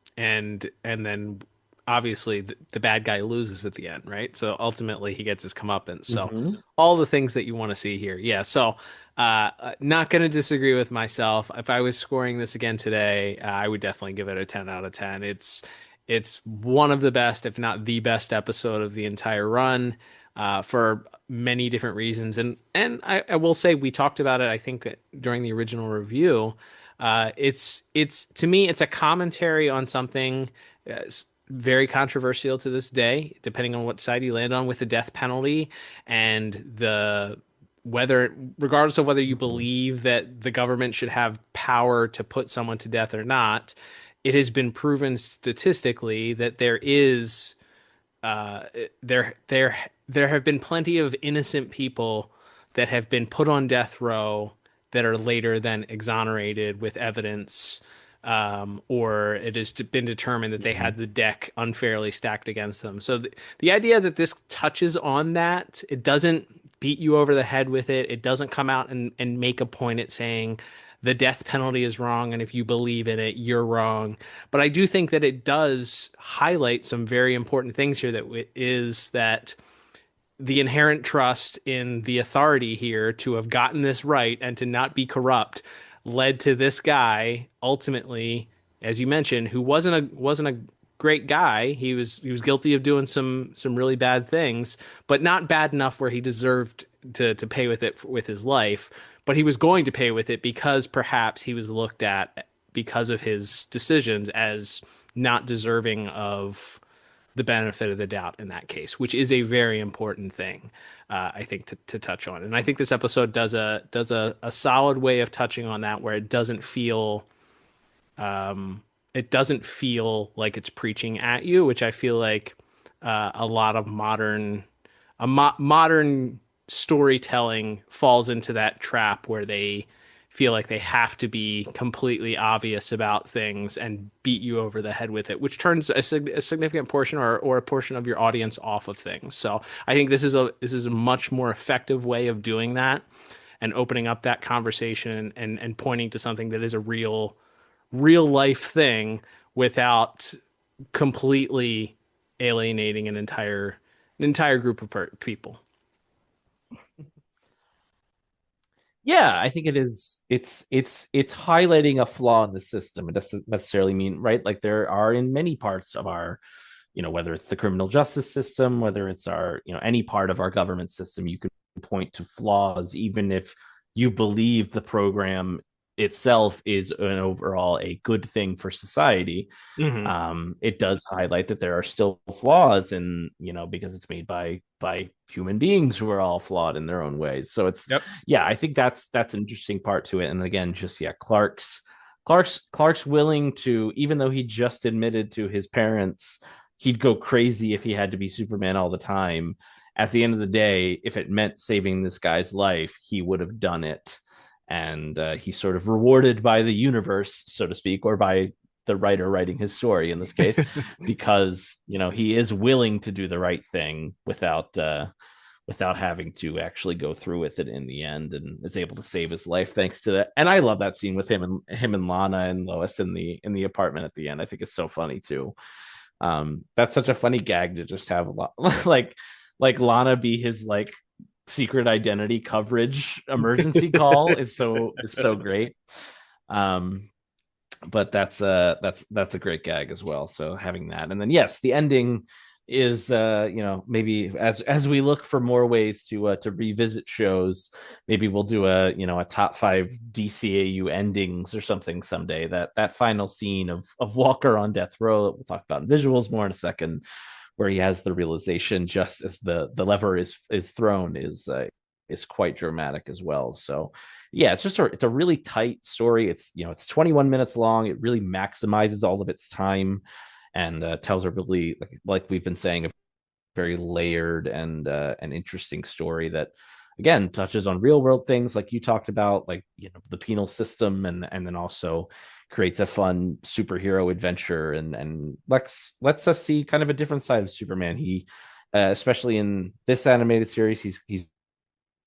then obviously the bad guy loses at the end, right? So ultimately he gets his comeuppance. So all the things that you want to see here. Yeah. So not going to disagree with myself. If I was scoring this again today, I would definitely give it a 10 out of 10. It's one of the best, if not the best episode of the entire run, for many different reasons. And I will say, we talked about it, I think, during the original review. It's to me, it's a commentary on something very controversial to this day, depending on what side you land on, with the death penalty, and regardless of whether you believe that the government should have power to put someone to death or not, it has been proven statistically that there have been plenty of innocent people that have been put on death row that are later then exonerated with evidence or it has been determined that they had the deck unfairly stacked against them. So the idea that this touches on that, it doesn't beat you over the head with it. It doesn't come out and make a point at saying the death penalty is wrong, and if you believe in it, you're wrong. But I do think that it does highlight some very important things here, that is that the inherent trust in the authority here to have gotten this right and to not be corrupt led to this guy ultimately, as you mentioned, who wasn't a great guy. He was guilty of doing some really bad things, but not bad enough where he deserved to pay with it with his life. But he was going to pay with it because perhaps he was looked at, because of his decisions, as not deserving of the benefit of the doubt in that case, which is a very important thing, I think, to touch on. And I think this episode does a solid way of touching on that, where it doesn't feel like it's preaching at you, which I feel like a lot of modern storytelling falls into that trap, where they feel like they have to be completely obvious about things and beat you over the head with it, which turns a significant portion or a portion of your audience off of things. So I think this is a much more effective way of doing that and opening up that conversation and pointing to something that is a real life thing without completely alienating an entire group of people. Yeah, I think it is. It's highlighting a flaw in the system. It doesn't necessarily mean, right, like there are in many parts of our, whether it's the criminal justice system, whether it's our, any part of our government system, you can point to flaws, even if you believe the program itself is an overall a good thing for society. It does highlight that there are still flaws, and because it's made by human beings who are all flawed in their own ways. So it's I think that's an interesting part to it. And again, just Clark's willing to, even though he just admitted to his parents he'd go crazy if he had to be Superman all the time, at the end of the day, if it meant saving this guy's life, he would have done it. And he's sort of rewarded by the universe, so to speak, or by the writer writing his story in this case, because he is willing to do the right thing without having to actually go through with it in the end, and is able to save his life thanks to that. And I love that scene with him and Lana and Lois in the apartment at the end. I think it's so funny too. That's such a funny gag to just have a lot like Lana be his like secret identity coverage emergency call is so great. But that's a great gag as well. So having that, and then yes, the ending is maybe as we look for more ways to revisit shows, maybe we'll do a top 5 DCAU endings or something someday. That final scene of Walker on death row that we'll talk about in visuals more in a second, where he has the realization just as the lever is thrown, is quite dramatic as well. So yeah, it's a really tight story. It's 21 minutes long. It really maximizes all of its time, and tells a really, like we've been saying, a very layered and an interesting story that again touches on real world things like you talked about, like the penal system, and then also creates a fun superhero adventure and lets us see kind of a different side of Superman. He especially in this animated series, he's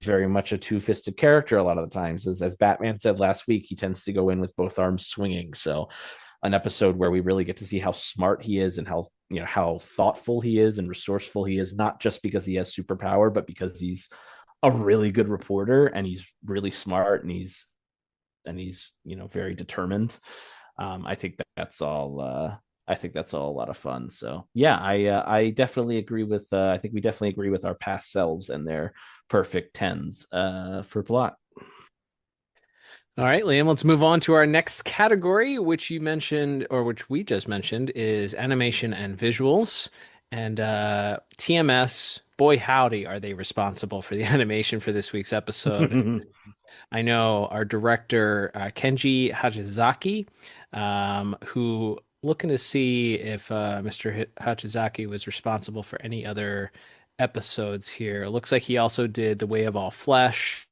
very much a two-fisted character a lot of the times. As Batman said last week, he tends to go in with both arms swinging. So an episode where we really get to see how smart he is and how thoughtful he is and resourceful he is, not just because he has superpower, but because he's a really good reporter and he's really smart and he's very determined. I think that's all a lot of fun. So yeah, I definitely agree with I think we definitely agree with our past selves and their perfect 10s for plot. All right, Liam, let's move on to our next category, which you mentioned, or which we just mentioned, is animation and visuals. And TMS, boy howdy, are they responsible for the animation for this week's episode. I know our director, Kenji Hachizaki, who looking to see if Mr. Hachizaki was responsible for any other episodes here. It looks like he also did The Way of All Flesh,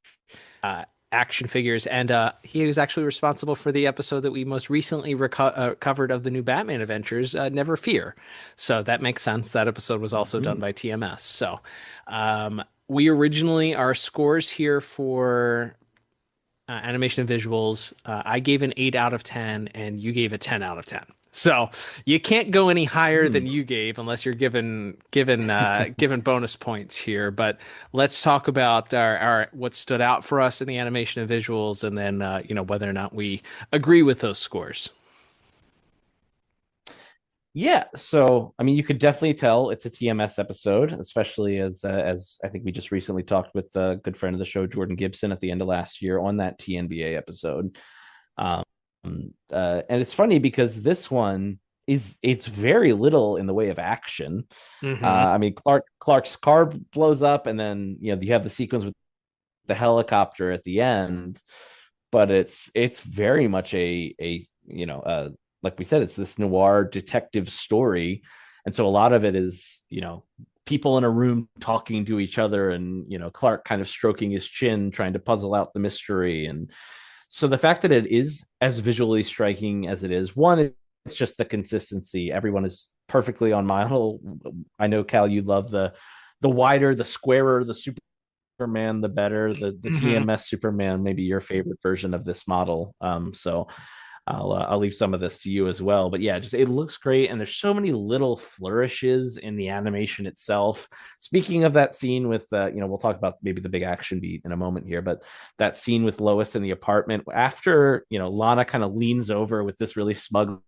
action figures, and he was actually responsible for the episode that we most recently covered of the new Batman adventures, Never Fear. So that makes sense. That episode was also done by TMS. So we originally, our scores here for animation and visuals, I gave an 8 out of 10, and you gave a 10 out of 10. So you can't go any higher than you gave unless you're given bonus points here. But let's talk about our what stood out for us in the animation and visuals, and then whether or not we agree with those scores. Yeah, so I mean, you could definitely tell it's a TMS episode, especially as I think we just recently talked with a good friend of the show, Jordan Gibson, at the end of last year on that TNBA episode. And it's funny because this one it's very little in the way of action. I mean, Clark's car blows up, and then you have the sequence with the helicopter at the end, but it's very much a like we said, it's this noir detective story, and so a lot of it is people in a room talking to each other, and Clark kind of stroking his chin trying to puzzle out the mystery. And so the fact that it is as visually striking as it is, one, it's just the consistency. Everyone is perfectly on model. I know, Cal, you love the wider, the squarer, the Superman, the better. The TMS Superman, maybe your favorite version of this model. So I'll leave some of this to you as well. But yeah, just it looks great, and there's so many little flourishes in the animation itself. Speaking of that scene with, we'll talk about maybe the big action beat in a moment here, but that scene with Lois in the apartment after Lana kind of leans over with this really smug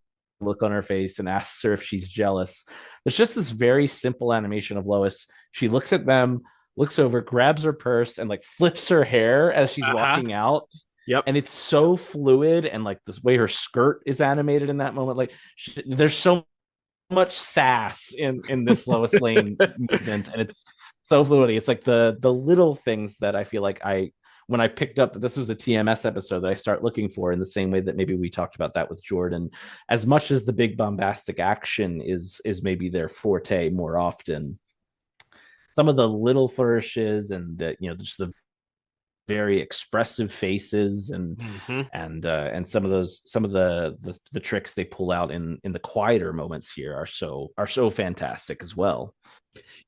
look on her face and asks her if she's jealous. There's just this very simple animation of Lois. She looks at them, looks over, grabs her purse, and like flips her hair as she's walking out. Yep. And it's so fluid, and like this way her skirt is animated in that moment. Like there's so much sass in this Lois Lane movement, and it's so fluid. It's like the little things that I feel like when I picked up that this was a TMS episode, that I start looking for, in the same way that maybe we talked about that with Jordan. As much as the big bombastic action is maybe their forte more often, some of the little flourishes and just the very expressive faces and some of the tricks they pull out in the quieter moments here are so fantastic as well.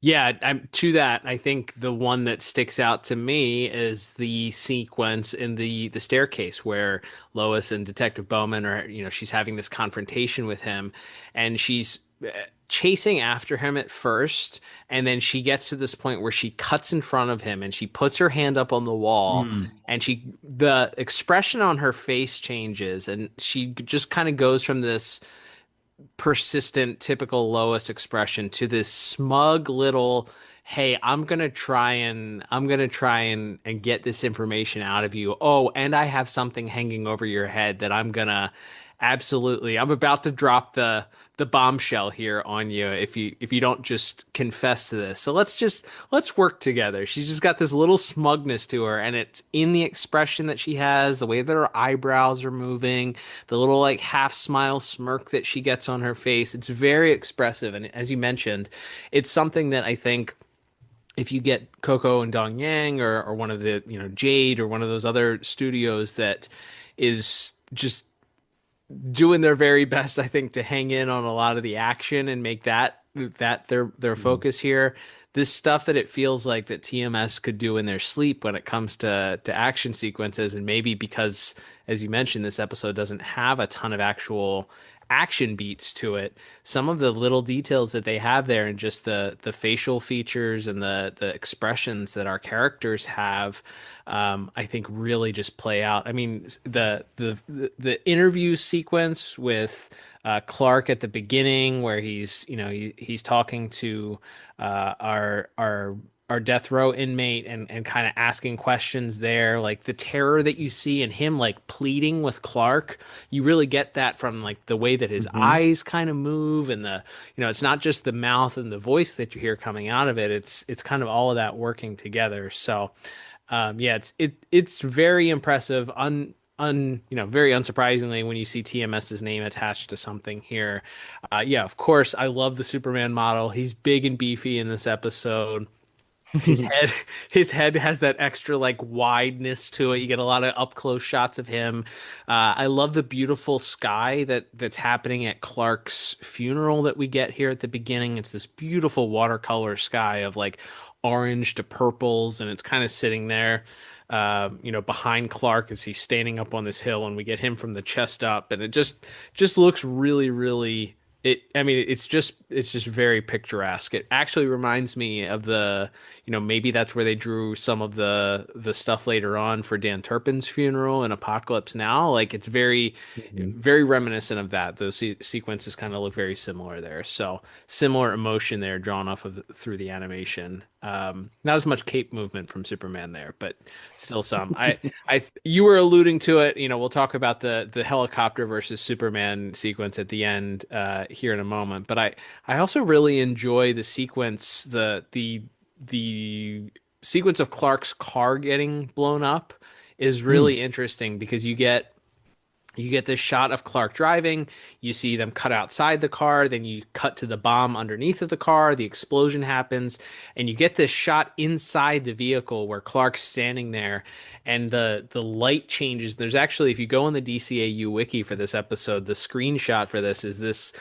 Yeah, to that, I think the one that sticks out to me is the sequence in the staircase where Lois and Detective Bowman are, she's having this confrontation with him, and she's chasing after him at first, and then she gets to this point where she cuts in front of him and she puts her hand up on the wall, and the expression on her face changes, and she just kind of goes from this persistent, typical Lois expression to this smug little, hey, I'm gonna try and get this information out of you. Oh, and I have something hanging over your head that I'm about to drop the bombshell here on you if you don't just confess to this. So let's work together. She's just got this little smugness to her, and it's in the expression that she has, the way that her eyebrows are moving, the little like half smile smirk that she gets on her face. It's very expressive, and as you mentioned, it's something that I think if you get Coco and Dong Yang or one of the Jade or one of those other studios that is just doing their very best, I think, to hang in on a lot of the action and make that their focus here. This stuff that it feels like that TMS could do in their sleep when it comes to action sequences, and maybe because, as you mentioned, this episode doesn't have a ton of actual action beats to it, some of the little details that they have there, and just the facial features and the expressions that our characters have, I think really just play out. I mean, the interview sequence with Clark at the beginning, where he's talking to our death row inmate and kind of asking questions there, like the terror that you see in him, like pleading with Clark, you really get that from like the way that his eyes kind of move, and it's not just the mouth and the voice that you hear coming out of it. It's kind of all of that working together. So it's very impressive. Very unsurprisingly, when you see TMS's name attached to something here. Of course, I love the Superman model. He's big and beefy in this episode. his head his head has that extra like wideness to it. You get a lot of up close shots of him. I love the beautiful sky that's happening at Clark's funeral that we get here at the beginning. It's this beautiful watercolor sky of like orange to purples, and it's kind of sitting there behind Clark as he's standing up on this hill, and we get him from the chest up, and it just looks really, really. I mean, it's just very picturesque. It actually reminds me of maybe that's where they drew some of the stuff later on for Dan Turpin's funeral and Apocalypse Now. Like it's very, very reminiscent of that. Those sequences kind of look very similar there. So similar emotion there drawn off of through the animation. Not as much cape movement from Superman there, but still some. You were alluding to it. We'll talk about the helicopter versus Superman sequence at the end here in a moment. But I also really enjoy the sequence, the sequence of Clark's car getting blown up is really interesting because you get this shot of Clark driving, you see them cut outside the car, then you cut to the bomb underneath of the car, the explosion happens, and you get this shot inside the vehicle where Clark's standing there and the light changes. There's actually, if you go on the DCAU wiki for this episode, the screenshot for this is this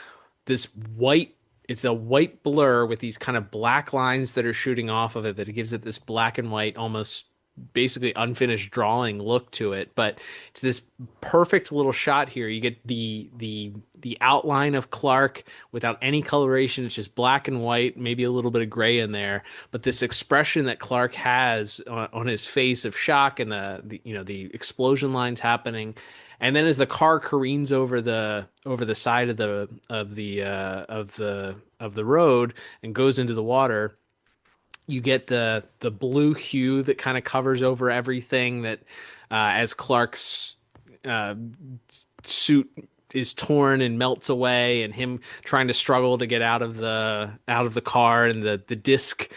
white, it's a white blur with these kind of black lines that are shooting off of it that it gives it this black and white, almost basically unfinished drawing look to it. But it's this perfect little shot here. You get the outline of Clark without any coloration. It's just black and white, maybe a little bit of gray in there, but this expression that Clark has on his face of shock, and the explosion lines happening. And then as the car careens over the side of the road and goes into the water, you get the blue hue that kind of covers over everything, that as Clark's suit is torn and melts away, and him trying to struggle to get out of the car, and the disc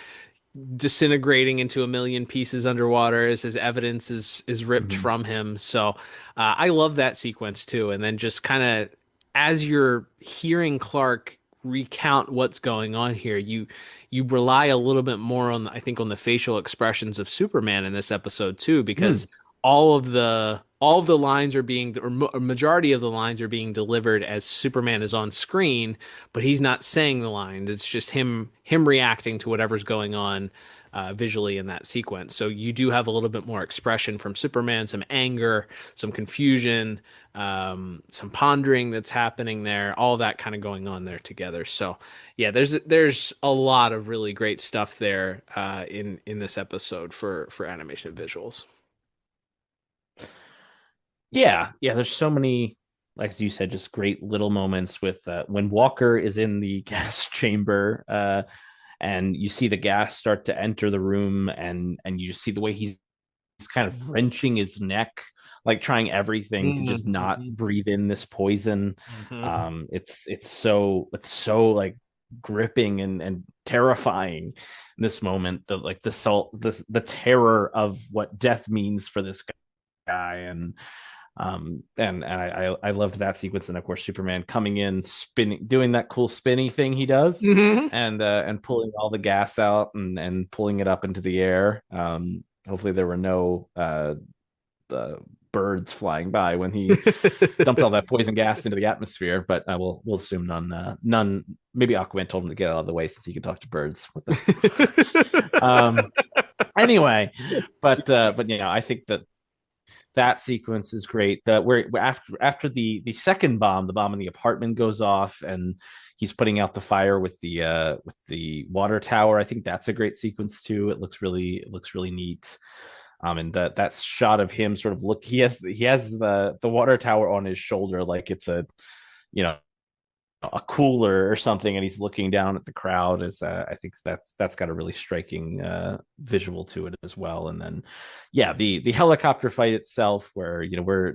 disintegrating into a million pieces underwater as his evidence is ripped from him. So I love that sequence too. And then just kind of as you're hearing Clark recount what's going on here, you rely a little bit more on, I think, on the facial expressions of Superman in this episode too, because all of the lines are being, or a majority of the lines are being delivered as Superman is on screen, but he's not saying the lines. It's just him reacting to whatever's going on visually in that sequence. So you do have a little bit more expression from Superman, some anger, some confusion, some pondering that's happening there, all that kind of going on there together. So yeah, there's a lot of really great stuff there in this episode for animation visuals. Yeah, there's so many, like you said, just great little moments with when Walker is in the gas chamber, and you see the gas start to enter the room, and you just see the way he's kind of wrenching his neck, like trying everything to just not breathe in this poison. It's so like gripping and terrifying in this moment, the terror of what death means for this guy. And I loved that sequence. And of course, Superman coming in, spinning, doing that cool spinny thing he does, and pulling all the gas out and pulling it up into the air. Hopefully there were no the birds flying by when he dumped all that poison gas into the atmosphere, but we'll assume none. Maybe Aquaman told him to get out of the way since he could talk to birds. Anyway, but I think that sequence is great. Where after the second bomb, the bomb in the apartment goes off, and he's putting out the fire with the water tower. I think that's a great sequence too. It looks really neat. And that shot of him sort of he has the water tower on his shoulder like it's a cooler or something, and he's looking down at the crowd. I think that's got a really striking visual to it as well. And then the helicopter fight itself, where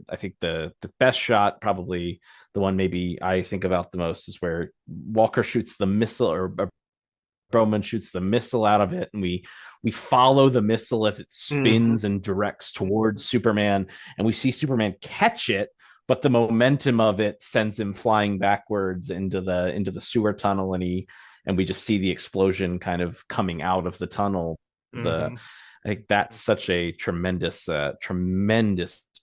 I think the best shot, probably the one maybe I think about the most, is where Walker shoots the missile, or Bowman shoots the missile out of it, and we follow the missile as it spins and directs towards Superman, and we see Superman catch it, but the momentum of it sends him flying backwards into the sewer tunnel, and we just see the explosion kind of coming out of the tunnel. The I think that's such a tremendous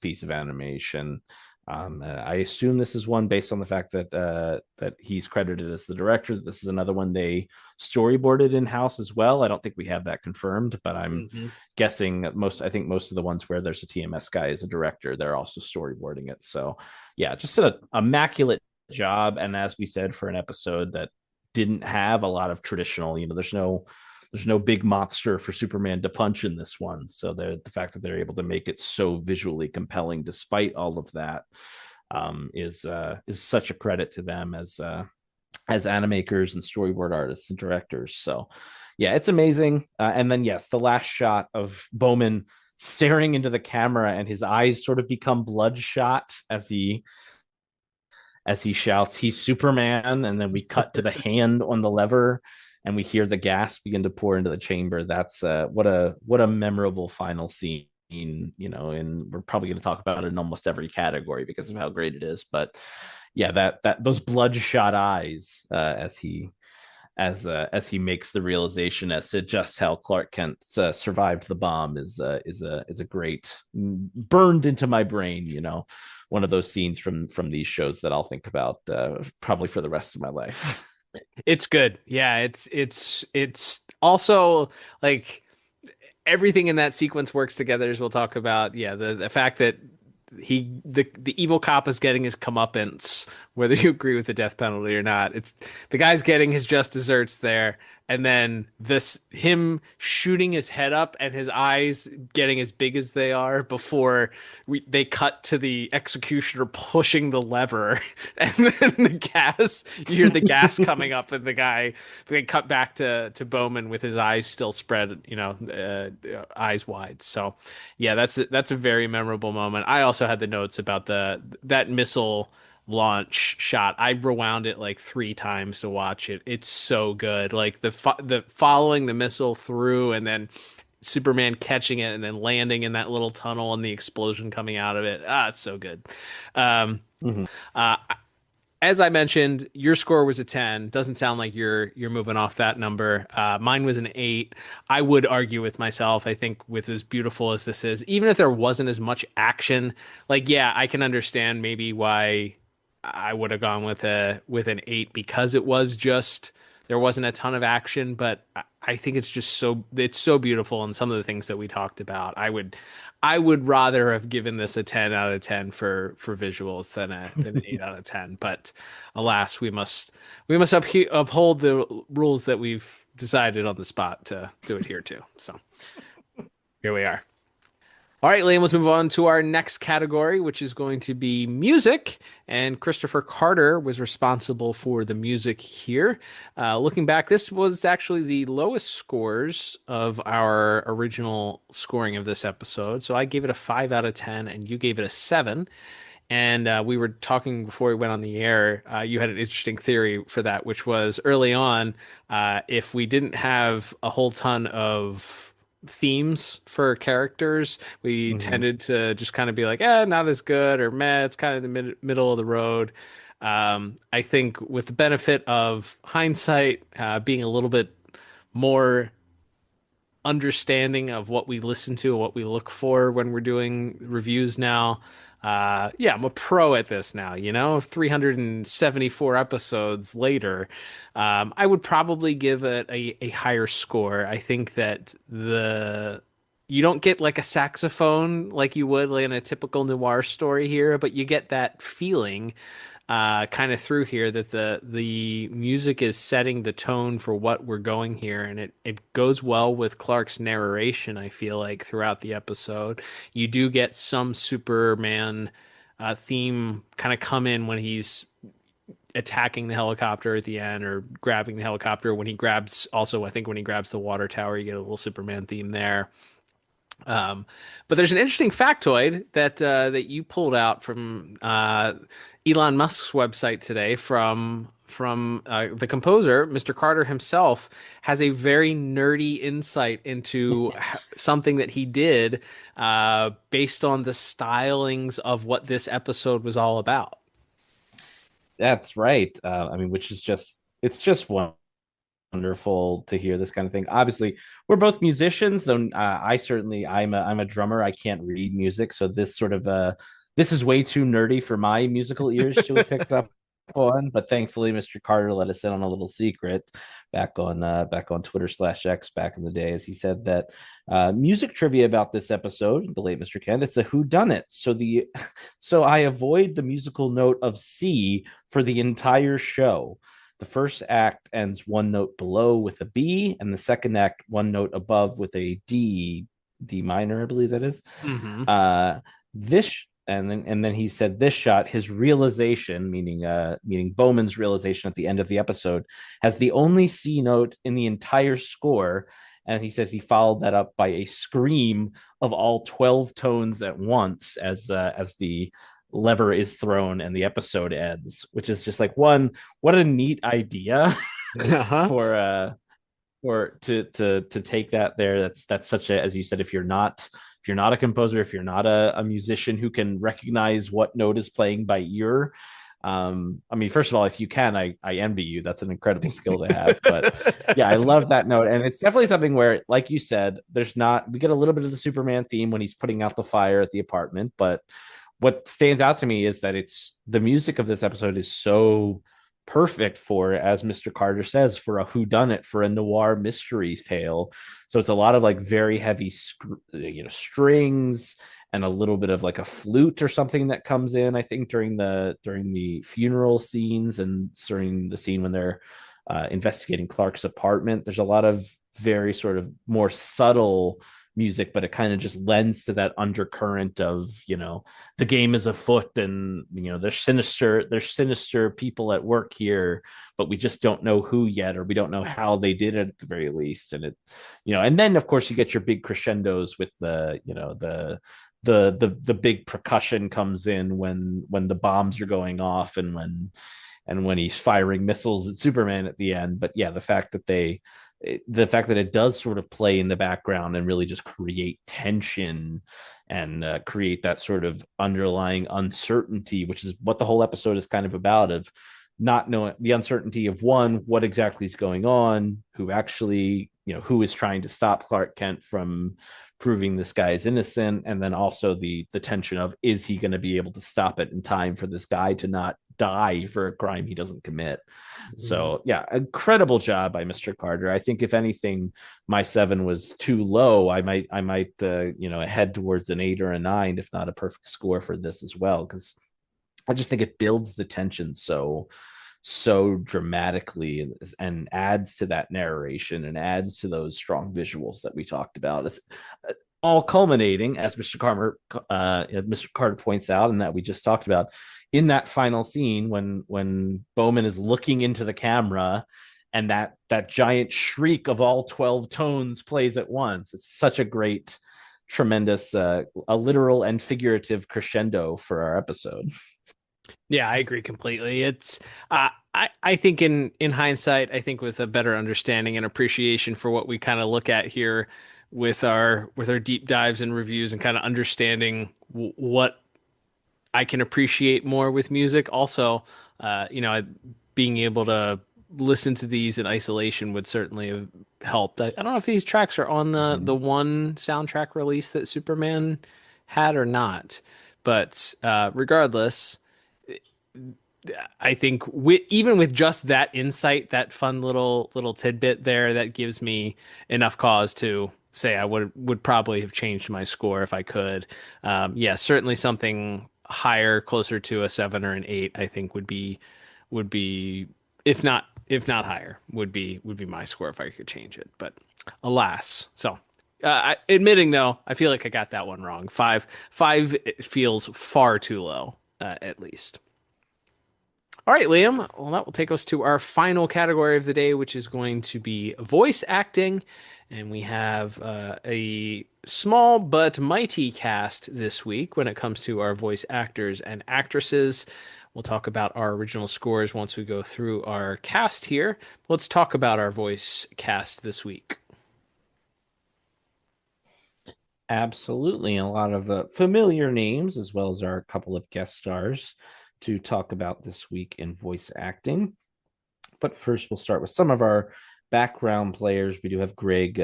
piece of animation. I assume this is one based on the fact that he's credited as the director. This is another one they storyboarded in house as well. I don't think we have that confirmed, but I'm guessing that I think most of the ones where there's a TMS guy as a director, they're also storyboarding it. So yeah, just an immaculate job. And as we said, for an episode that didn't have a lot of traditional, there's no big monster for Superman to punch in this one. So the fact that they're able to make it so visually compelling, despite all of that, is such a credit to them as animators and storyboard artists and directors. So yeah, it's amazing. And then yes, the last shot of Bowman staring into the camera and his eyes sort of become bloodshot as he shouts, "He's Superman," and then we cut to the hand on the lever and we hear the gas begin to pour into the chamber. That's what a memorable final scene, and we're probably going to talk about it in almost every category because of how great it is. But yeah, that those bloodshot eyes as he makes the realization as to just how Clark Kent survived the bomb is a great, burned into my brain. One of those scenes from these shows that I'll think about probably for the rest of my life. It's good. Yeah, it's also like everything in that sequence works together, as we'll talk about. Yeah, the fact that the evil cop is getting his comeuppance, whether you agree with the death penalty or not. It's the guy's getting his just desserts there, and then him shooting his head up and his eyes getting as big as they are before they cut to the executioner pushing the lever, and then you hear the gas coming up, and they cut back to Bowman with his eyes still spread, eyes wide. So yeah, that's a very memorable moment. I also had the notes about that missile launch shot. I rewound it like 3 times to watch it. It's so good. Like the following the missile through and then Superman catching it and then landing in that little tunnel and the explosion coming out of it. It's so good. As I mentioned, your score was a 10. Doesn't sound like you're moving off that number. Mine was an 8. I would argue with myself. I think with as beautiful as this is, even if there wasn't as much action, like yeah, I can understand maybe why I would have gone with an 8 because there wasn't a ton of action, but I think it's so beautiful, and some of the things that we talked about, I would rather have given this a 10 out of 10 for visuals than an 8 out of 10. But alas, we must uphold the rules that we've decided on the spot to adhere to. So here we are. All right, Liam, let's move on to our next category, which is going to be music. And Christopher Carter was responsible for the music here. Looking back, this was actually the lowest scores of our original scoring of this episode. So I gave it a 5 out of 10, and you gave it a 7. And we were talking before we went on the air. You had an interesting theory for that, which was early on, if we didn't have a whole ton of themes for characters, we tended to just kind of be like, not as good, or meh, it's kind of the middle of the road. I think with the benefit of hindsight, being a little bit more understanding of what we listen to and what we look for when we're doing reviews now, I'm a pro at this now, 374 episodes later. I would probably give it a higher score. I think that you don't get like a saxophone like you would in a typical noir story here, but you get that feeling kind of through here that the music is setting the tone for what we're going here, and it goes well with Clark's narration. I feel like throughout the episode, you do get some Superman theme kind of come in when he's attacking the helicopter at the end, or grabbing the helicopter when he grabs. Also, I think when he grabs the water tower, you get a little Superman theme there. But there's an interesting factoid that you pulled out from Elon Musk's website today from the composer. Mr. Carter himself has a very nerdy insight into something that he did based on the stylings of what this episode was all about. That's right. Which is it's just wonderful to hear this kind of thing. Obviously, we're both musicians, though. I'm a drummer. I can't read music, so this is way too nerdy for my musical ears to have picked up on. But thankfully, Mr. Carter let us in on a little secret back on Twitter/X back in the day, as he said that music trivia about this episode, the late Mr. Kent, it's a whodunit. So I avoid the musical note of C for the entire show. The first act ends one note below with a B, and the second act one note above with a D minor, I believe that is. Mm-hmm. This and then he said this shot, his realization, meaning Bowman's realization at the end of the episode, has the only C note in the entire score. And he said he followed that up by a scream of all 12 tones at once as the lever is thrown and the episode ends, which is just like what a neat idea for to take that there. That's such a, as you said, if you're not a composer, if you're not a musician who can recognize what note is playing by ear, I mean, first of all, if you can, I envy you. That's an incredible skill to have. But yeah, I love that note. And it's definitely something where, like you said, we get a little bit of the Superman theme when he's putting out the fire at the apartment. But what stands out to me is that the music of this episode is so perfect for, as Mr. Carter says, for a whodunit, for a noir mystery tale. So it's a lot of like very heavy, strings and a little bit of like a flute or something that comes in, I think, during the funeral scenes and during the scene when they're investigating Clark's apartment. There's a lot of very sort of more subtle music, but it kind of just lends to that undercurrent of, the game is afoot, and there's sinister people at work here, but we just don't know who yet, or we don't know how they did it at the very least. And it, and then of course you get your big crescendos with the big percussion comes in when the bombs are going off and when he's firing missiles at Superman at the end. But yeah, the fact that it does sort of play in the background and really just create tension and create that sort of underlying uncertainty, which is what the whole episode is kind of about, of not knowing the uncertainty of what exactly is going on, who actually, who is trying to stop Clark Kent from proving this guy is innocent, and then also the tension of, is he going to be able to stop it in time for this guy to not die for a crime he doesn't commit. Mm-hmm. So yeah, incredible job by Mr. Carter. I think if anything, my 7 was too low. I might head towards an 8 or a 9, if not a perfect score for this as well, because I just think it builds the tension so dramatically and adds to that narration and adds to those strong visuals that we talked about. It's all culminating, as Mr. Carter points out, and that we just talked about, in that final scene when Bowman is looking into the camera and that giant shriek of all 12 tones plays at once. It's such a great, tremendous, a literal and figurative crescendo for our episode. Yeah, I agree completely. It's I think in hindsight, I think with a better understanding and appreciation for what we kind of look at here with our deep dives and reviews, and kind of understanding what I can appreciate more with music. Also, being able to listen to these in isolation would certainly have helped. I don't know if these tracks are on the one soundtrack release that Superman had or not, but regardless, I think even with just that insight, that fun little tidbit there, that gives me enough cause to say I would probably have changed my score if I could. Yeah, certainly something higher, closer to a 7 or an 8, I think would be if not higher, would be my score if I could change it. But alas, so admitting though, I feel like I got that one wrong. 5 it feels far too low, at least. All right, Liam. Well, that will take us to our final category of the day, which is going to be voice acting. And we have a small but mighty cast this week when it comes to our voice actors and actresses. We'll talk about our original scores once we go through our cast here. Let's talk about our voice cast this week. Absolutely. A lot of familiar names, as well as our couple of guest stars to talk about this week in voice acting. But first, we'll start with some of our background players, we do have Greg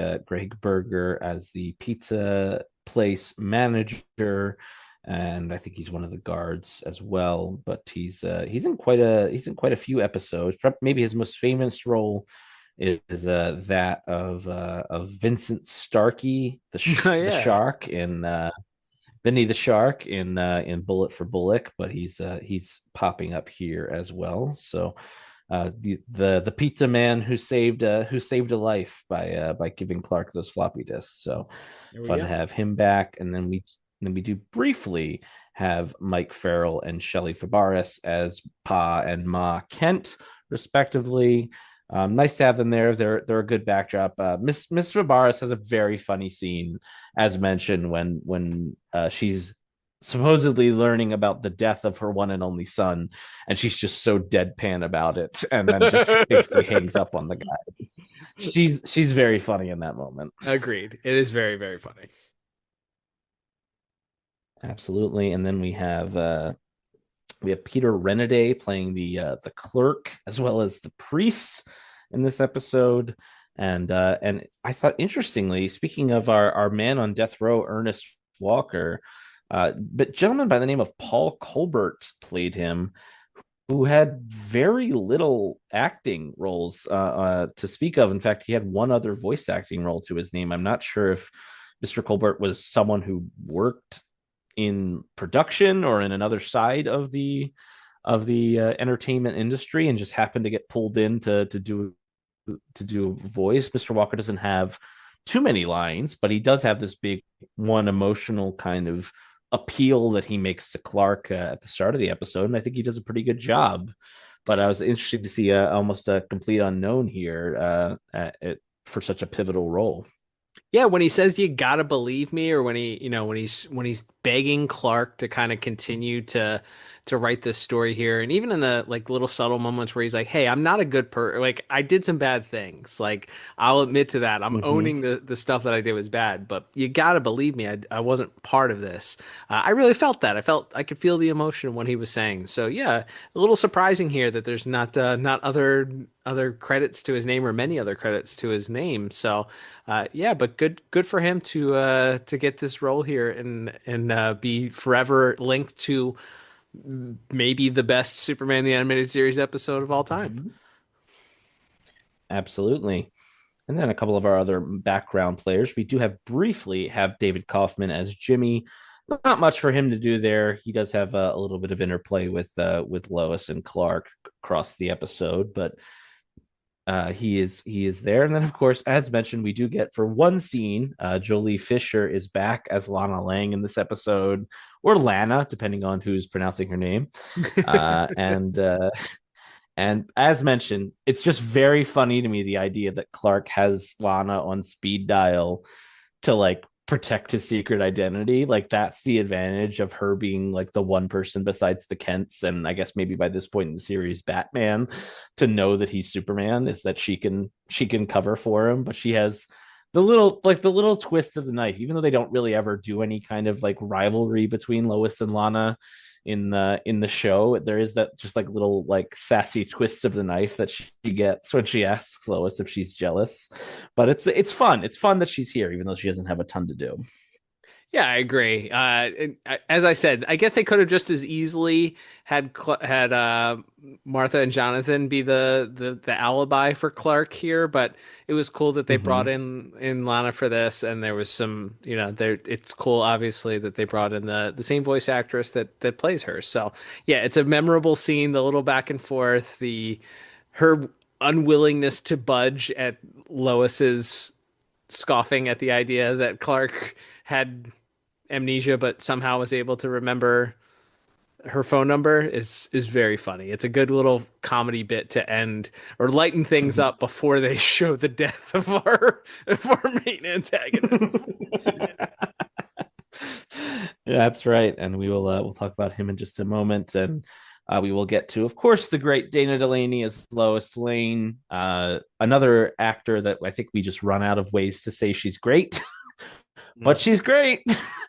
Berger as the pizza place manager, and I think he's one of the guards as well. But he's in quite a few episodes. Maybe his most famous role is that of Vincent Starkey, Oh, the yeah. shark in Vinny the Shark in Bullet for Bullock, but he's popping up here as well. So the pizza man who saved a life by giving Clark those floppy disks. So fun to have him back. And then we do briefly have Mike Farrell and Shelley Fabares as Pa and Ma Kent, respectively. Nice to have them there. They're a good backdrop. Miss Fabares has a very funny scene, as mentioned, when she's supposedly learning about the death of her one and only son, and she's just so deadpan about it, and then just basically hangs up on the guy. She's very funny in that moment. Agreed. It is very, very funny. Absolutely. And then we have Peter Renaday playing the clerk as well as the priest in this episode. And I thought, interestingly, speaking of our man on death row, Ernest Walker, but gentleman by the name of Paul Colbert played him, who had very little acting roles to speak of. In fact, he had one other voice acting role to his name. I'm not sure if Mr. Colbert was someone who worked in production or in another side of the entertainment industry and just happened to get pulled in to do voice. Mr. Walker doesn't have too many lines, but he does have this big one emotional kind of appeal that he makes to Clark at the start of the episode, and I think he does a pretty good job. But I was interested to see almost a complete unknown here for such a pivotal role. Yeah, when he says "you gotta believe me," or when he's begging Clark to kind of continue to write this story here, and even in the like little subtle moments where he's like, "Hey, I'm not a good like I did some bad things. Like I'll admit to that. I'm owning the stuff that I did was bad, but you gotta believe me. I wasn't part of this." I really felt that. I could feel the emotion when he was saying. So yeah, a little surprising here that there's not other credits to his name or many other credits to his name. So yeah, but good for him to get this role here and be forever linked to maybe the best Superman the Animated Series episode of all time. Absolutely. And then a couple of our other background players. We do briefly have David Kaufman as Jimmy. Not much for him to do there. He does have a little bit of interplay with Lois and Clark across the episode, but he is there. And then, of course, as mentioned, we do get for one scene, Jolie Fisher is back as Lana Lang in this episode, or Lana, depending on who's pronouncing her name. And as mentioned, it's just very funny to me, the idea that Clark has Lana on speed dial to like protect his secret identity. Like that's the advantage of her being like the one person besides the Kents, and I guess maybe by this point in the series Batman, to know that he's Superman, is that she can cover for him. But she has the little twist of the knife, even though they don't really ever do any kind of like rivalry between Lois and Lana in the show. There is that just like little like sassy twist of the knife that she gets when she asks Lois if she's jealous. But it's fun. It's fun that she's here, even though she doesn't have a ton to do. Yeah, I agree. As I said, I guess they could have just as easily had Martha and Jonathan be the alibi for Clark here, but it was cool that they brought in Lana for this, and there was some, it's cool, obviously, that they brought in the same voice actress that plays her. So yeah, it's a memorable scene. The little back and forth, her unwillingness to budge at Lois's scoffing at the idea that Clark had amnesia but somehow was able to remember her phone number is very funny. It's a good little comedy bit to end or lighten things up before they show the death of our main antagonist. Yeah, that's right, and we'll talk about him in just a moment, and we will get to, of course, the great Dana Delaney as Lois Lane, another actor that I think we just run out of ways to say she's great. But she's great.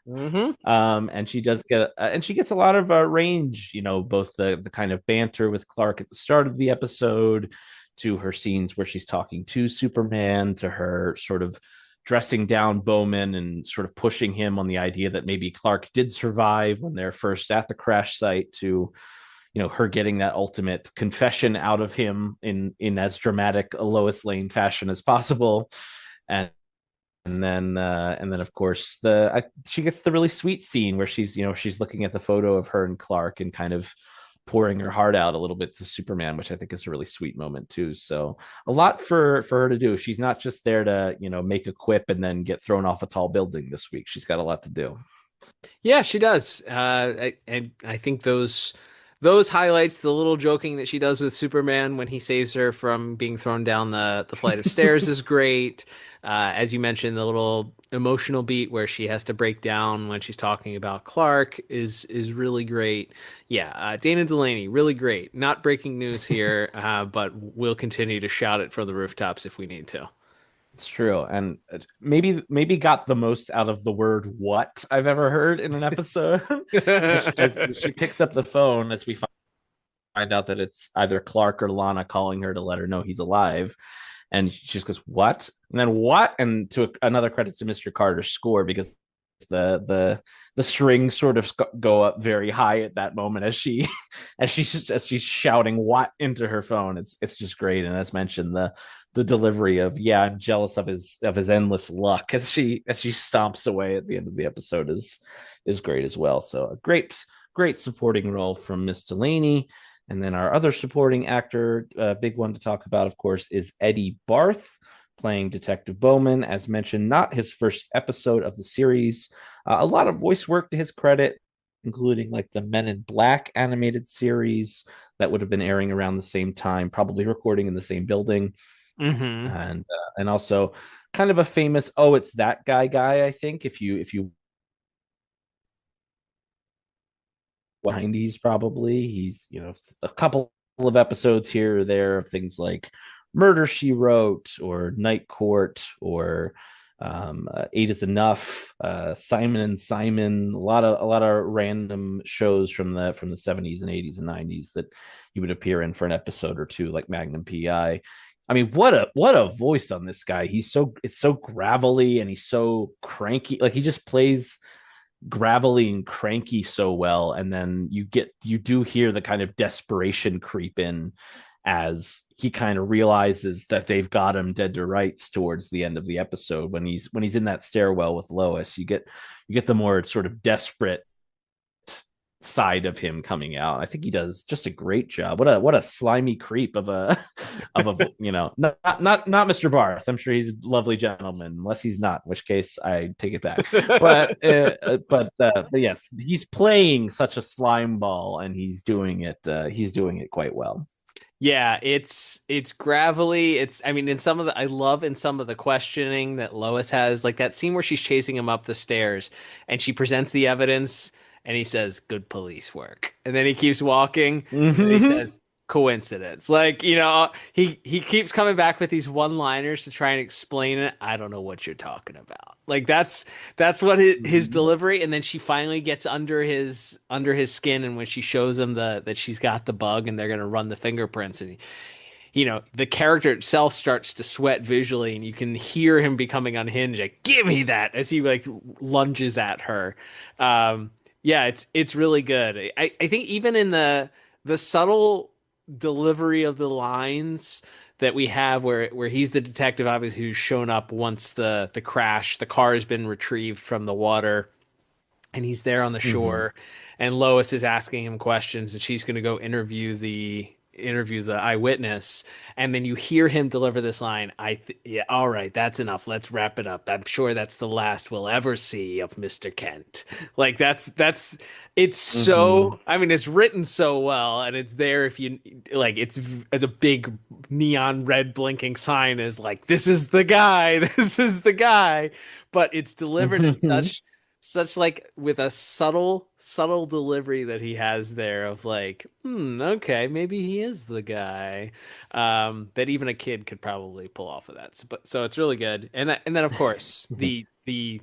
And she does get and she gets a lot of range, both the kind of banter with Clark at the start of the episode to her scenes where she's talking to Superman, to her sort of dressing down Bowman and sort of pushing him on the idea that maybe Clark did survive when they're first at the crash site, to her getting that ultimate confession out of him in as dramatic a Lois Lane fashion as possible. And then of course she gets the really sweet scene where she's looking at the photo of her and Clark and kind of pouring her heart out a little bit to Superman, which I think is a really sweet moment too. So a lot for her to do. She's not just there to make a quip and then get thrown off a tall building this week. She's got a lot to do. Yeah, she does. And I think those highlights, the little joking that she does with Superman when he saves her from being thrown down the flight of stairs is great. As you mentioned, the little emotional beat where she has to break down when she's talking about Clark is really great. Yeah, Dana Delaney, really great. Not breaking news here, but we'll continue to shout it from the rooftops if we need to. It's true, and maybe got the most out of the word "what" I've ever heard in an episode. as she picks up the phone, as we find out that it's either Clark or Lana calling her to let her know he's alive, and she just goes, "What?" And then "what?" And to another credit to Mr. Carter's score, because the strings sort of go up very high at that moment as she's shouting "what" into her phone. It's just great, and as mentioned, the delivery of I'm jealous of his endless luck as she stomps away at the end of the episode is great as well. So a great supporting role from Miss Delaney. And then our other supporting actor, big one to talk about, of course, is Eddie Barth, playing Detective Bowman. As mentioned, not his first episode of the series. A lot of voice work to his credit, including like the Men in Black animated series that would have been airing around the same time, probably recording in the same building. Mm-hmm. And also kind of a famous it's that guy I think if you 90s probably he's a couple of episodes here or there of things like Murder She Wrote or Night Court or Eight is Enough, Simon and Simon, a lot of random shows from the 70s and 80s and 90s that he would appear in for an episode or two, like Magnum PI. I mean, what a voice on this guy. It's so gravelly and he's so cranky. Like he just plays gravelly and cranky so well. And then you do hear the kind of desperation creep in as he kind of realizes that they've got him dead to rights towards the end of the episode. When he's in that stairwell with Lois, you get the more sort of desperate side of him coming out. I think he does just a great job. What a slimy creep of a not Mr. Barth. I'm sure he's a lovely gentleman, unless he's not, in which case I take it back. But yes, he's playing such a slime ball, and he's doing it quite well. Yeah, it's gravelly. In some of the questioning that Lois has, like that scene where she's chasing him up the stairs and she presents the evidence and he says, "Good police work." And then he keeps walking and he says, "Coincidence." Like, he keeps coming back with these one-liners to try and explain it. I don't know what you're talking about. Like that's what his delivery. And then she finally gets under his skin, and when she shows him that she's got the bug and they're gonna run the fingerprints, and the character itself starts to sweat visually, and you can hear him becoming unhinged. Like, "Give me that," as he like lunges at her. Yeah, it's really good. I think even in the subtle delivery of the lines that we have where he's the detective, obviously, who's shown up once the car has been retrieved from the water, and he's there on the shore, and Lois is asking him questions, and she's going to go interview the eyewitness, and then you hear him deliver this line, "Yeah, all right, that's enough, let's wrap it up. I'm sure that's the last we'll ever see of Mr. Kent." Like it's so, it's written so well, and it's there if you like, it's a big neon red blinking sign is like, "This is the guy." This is the guy. But it's delivered in such like with a subtle delivery that he has there of like, okay, maybe he is the guy, that even a kid could probably pull off of that. So it's really good. And then of course the the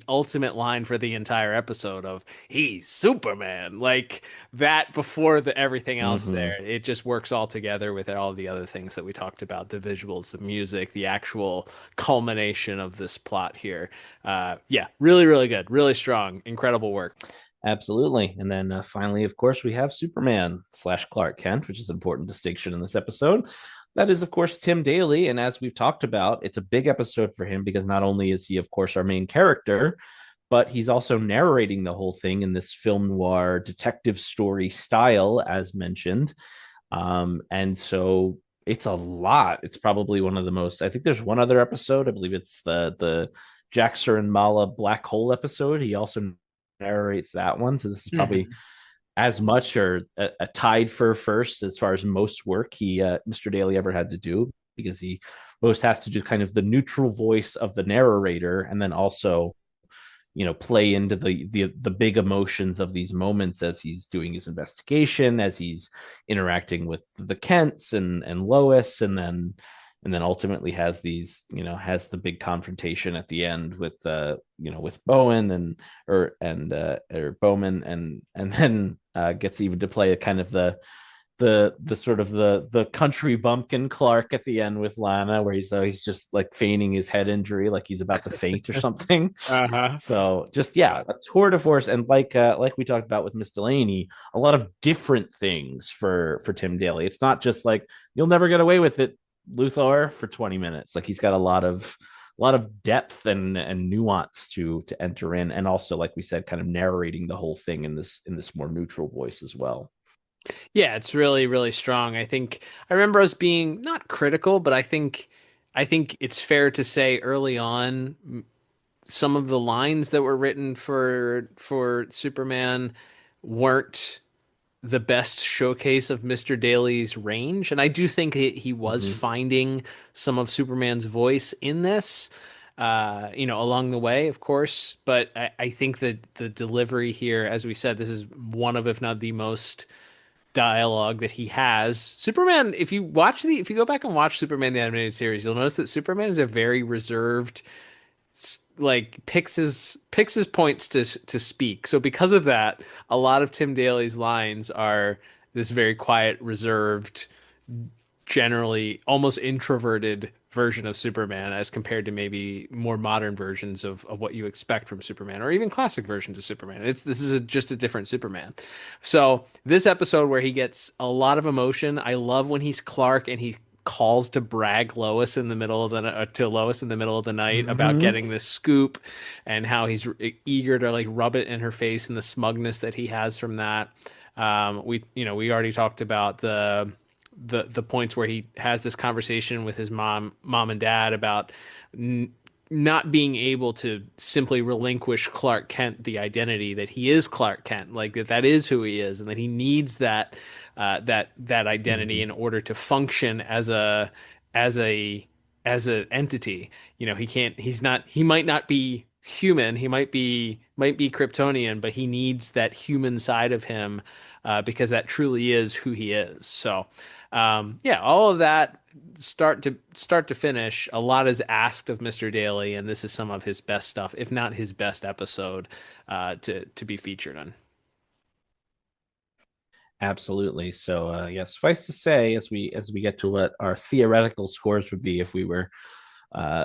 ultimate line for the entire episode of he's Superman, like that before the everything else Mm-hmm. there. It just works all together with all the other things that we talked about, the visuals, the music, the actual culmination of this plot here. Yeah, really, really good, really strong, incredible work. Absolutely. And then finally, of course, we have Superman slash Clark Kent, which is an important distinction in this episode. That is, of course, Tim Daly. And as we've talked about, it's a big episode for him because not only is he, of course, our main character, but he's also narrating the whole thing in this film noir detective story style, as mentioned. And so it's a lot. It's probably one of the most. I think there's one other episode. I believe it's the Jaxer and Mala black hole episode. He also narrates that one. So this is probably as much or a tied for first as far as most work Mr. Daly ever had to do, because he most has to do kind of the neutral voice of the narrator and then also play into the big emotions of these moments as he's doing his investigation, as he's interacting with the Kents and Lois, and then ultimately has the big confrontation at the end with Bowen or Bowman, and then gets even to play a kind of the sort of the country bumpkin Clark at the end with Lana, where he's just like feigning his head injury, like he's about to faint or something. So just a tour de force, and like we talked about with Miss Delaney, a lot of different things for Tim Daly. It's not just like you'll never get away with it, Luthor, for 20 minutes. Like he's got a lot of depth and nuance to enter in, and also, like we said, kind of narrating the whole thing in this more neutral voice as well. Yeah, it's really, really strong. I think I remember us being not critical, but I think it's fair to say early on some of the lines that were written for Superman weren't the best showcase of Mr. Daly's range. And I do think he was finding some of Superman's voice in this, along the way, of course. But I think that the delivery here, as we said, this is one of, if not the most dialogue that he has. Superman, if you go back and watch Superman the animated series, you'll notice that Superman is a very reserved, like picks his points to speak. So because of that, a lot of Tim Daly's lines are this very quiet, reserved, generally almost introverted version of Superman as compared to maybe more modern versions of what you expect from Superman, or even classic versions of Superman. This is just a different Superman. So this episode where he gets a lot of emotion, I love when he's Clark and he calls to brag Lois in the middle of the night about getting this scoop, and how he's eager to like rub it in her face and the smugness that he has from that. We already talked about the points where he has this conversation with his mom and dad about not being able to simply relinquish Clark Kent, the identity that he is Clark Kent, like that is who he is, and that he needs that identity in order to function as an entity. He might not be human, he might be Kryptonian, but he needs that human side of him, because that truly is who he is. So all of that, start to finish, a lot is asked of Mr. Daly, and this is some of his best stuff, if not his best episode, to be featured on. Absolutely. So suffice to say, as we get to what our theoretical scores would be if we were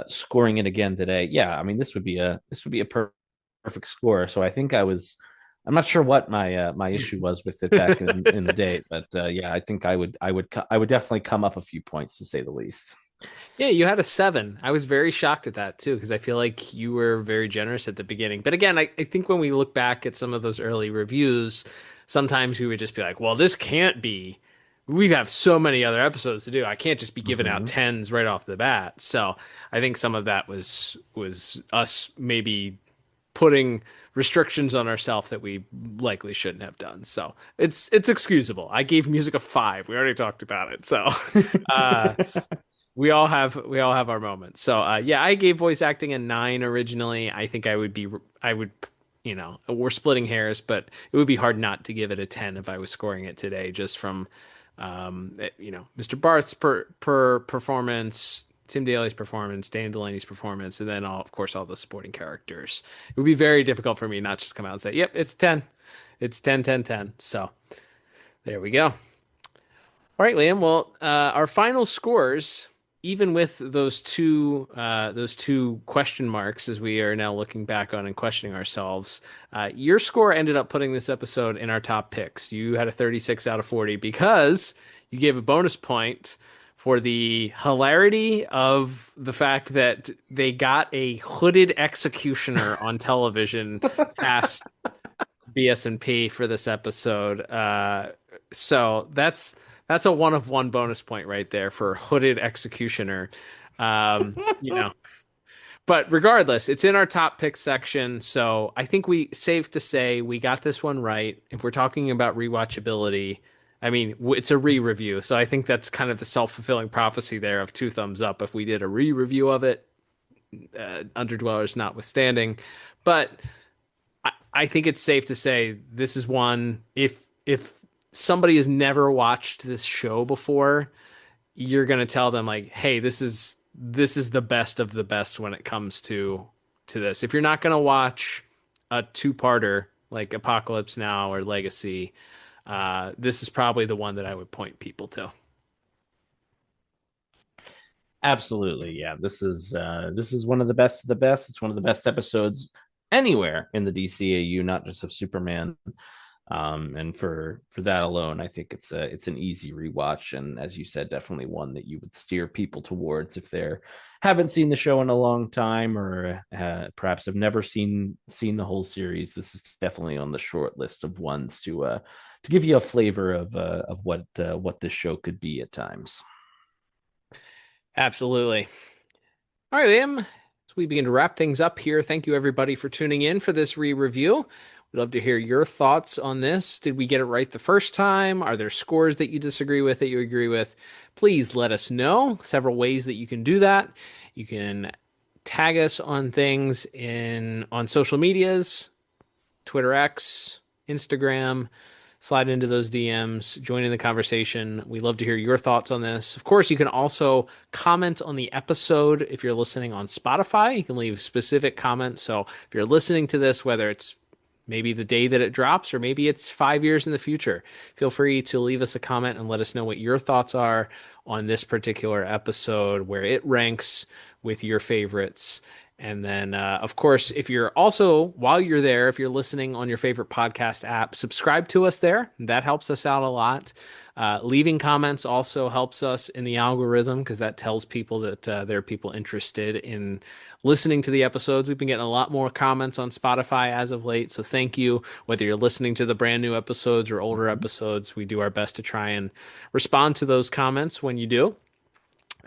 scoring it again today, I mean, this would be a perfect score. So I think I'm not sure what my issue was with it back in the day, but I think I would definitely come up a few points, to say the least. Yeah, you had a 7. I was very shocked at that too, because I feel like you were very generous at the beginning. But again, I think when we look back at some of those early reviews, sometimes we would just be like, well, this can't be. We have so many other episodes to do. I can't just be giving out 10s right off the bat. So I think some of that was us maybe putting restrictions on ourselves that we likely shouldn't have done. So it's excusable. I gave music a 5. We already talked about it. So we all have our moments. So I gave voice acting a 9 originally. I think we're splitting hairs, but it would be hard not to give it a 10 if I was scoring it today, just from Mr. Barth's per performance, Tim Daly's performance, Dan Delaney's performance, and then of course, all the supporting characters. It would be very difficult for me not just come out and say, "Yep, it's 10. It's 10, 10, 10." So there we go. All right, Liam. Well, our final scores, even with those two question marks, as we are now looking back on and questioning ourselves, your score ended up putting this episode in our top picks. You had a 36 out of 40 because you gave a bonus point for the hilarity of the fact that they got a hooded executioner on television past BS&P for this episode. So that's a 1 of 1 bonus point right there for hooded executioner. You know, but regardless, it's in our top pick section. So I think safe to say we got this one right. If we're talking about rewatchability, I mean, it's a re-review. So I think that's kind of the self-fulfilling prophecy there of 2 thumbs up if we did a re-review of it, Underdwellers notwithstanding. But I think it's safe to say this is one, if somebody has never watched this show before, you're going to tell them like, hey, this is the best of the best when it comes to this. If you're not going to watch a 2-parter like Apocalypse Now or Legacy, this is probably the one that I would point people to. Absolutely, yeah. This is one of the best of the best. It's one of the best episodes anywhere in the DCAU, not just of Superman. And for that alone, I think it's an easy rewatch, and as you said, definitely one that you would steer people towards if they haven't seen the show in a long time, or perhaps have never seen the whole series. This is definitely on the short list of ones to give you a flavor of what this show could be at times. Absolutely. All right, Liam. So we begin to wrap things up here. Thank you, everybody, for tuning in for this re-review. We'd love to hear your thoughts on this. Did we get it right the first time? Are there scores that you disagree with, that you agree with? Please let us know. Several ways that you can do that. You can tag us on things on social medias, Twitter X, Instagram. Slide into those DMs, join in the conversation. We love to hear your thoughts on this. Of course, you can also comment on the episode if you're listening on Spotify. You can leave specific comments. So if you're listening to this, whether it's maybe the day that it drops or maybe it's 5 years in the future, feel free to leave us a comment and let us know what your thoughts are on this particular episode, where it ranks with your favorites. And then, of course, if you're also, while you're there, if you're listening on your favorite podcast app, subscribe to us there. That helps us out a lot. Leaving comments also helps us in the algorithm, because that tells people that there are people interested in listening to the episodes. We've been getting a lot more comments on Spotify as of late, so thank you. Whether you're listening to the brand new episodes or older episodes, we do our best to try and respond to those comments when you do.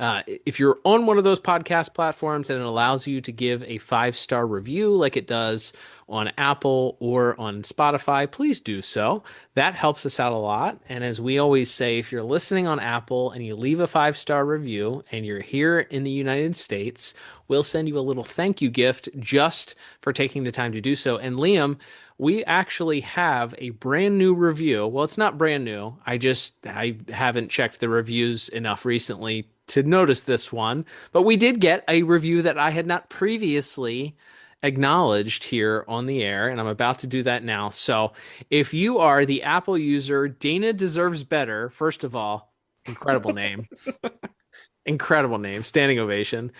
If you're on one of those podcast platforms and it allows you to give a 5-star review like it does on Apple or on Spotify, please do so. That helps us out a lot. And as we always say, if you're listening on Apple and you leave a 5-star review and you're here in the United States, we'll send you a little thank you gift just for taking the time to do so. And Liam, we actually have a brand new review. Well, it's not brand new. I haven't checked the reviews enough recently to notice this one, but we did get a review that I had not previously acknowledged here on the air, and I'm about to do that now. So if you are the Apple user, Dana Deserves Better, first of all, incredible name. Incredible name, standing ovation.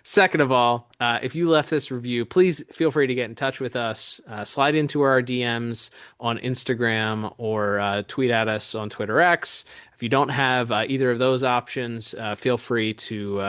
Second of all, if you left this review, please feel free to get in touch with us. Slide into our DMs on Instagram or tweet at us on Twitter X. If you don't have either of those options, feel free to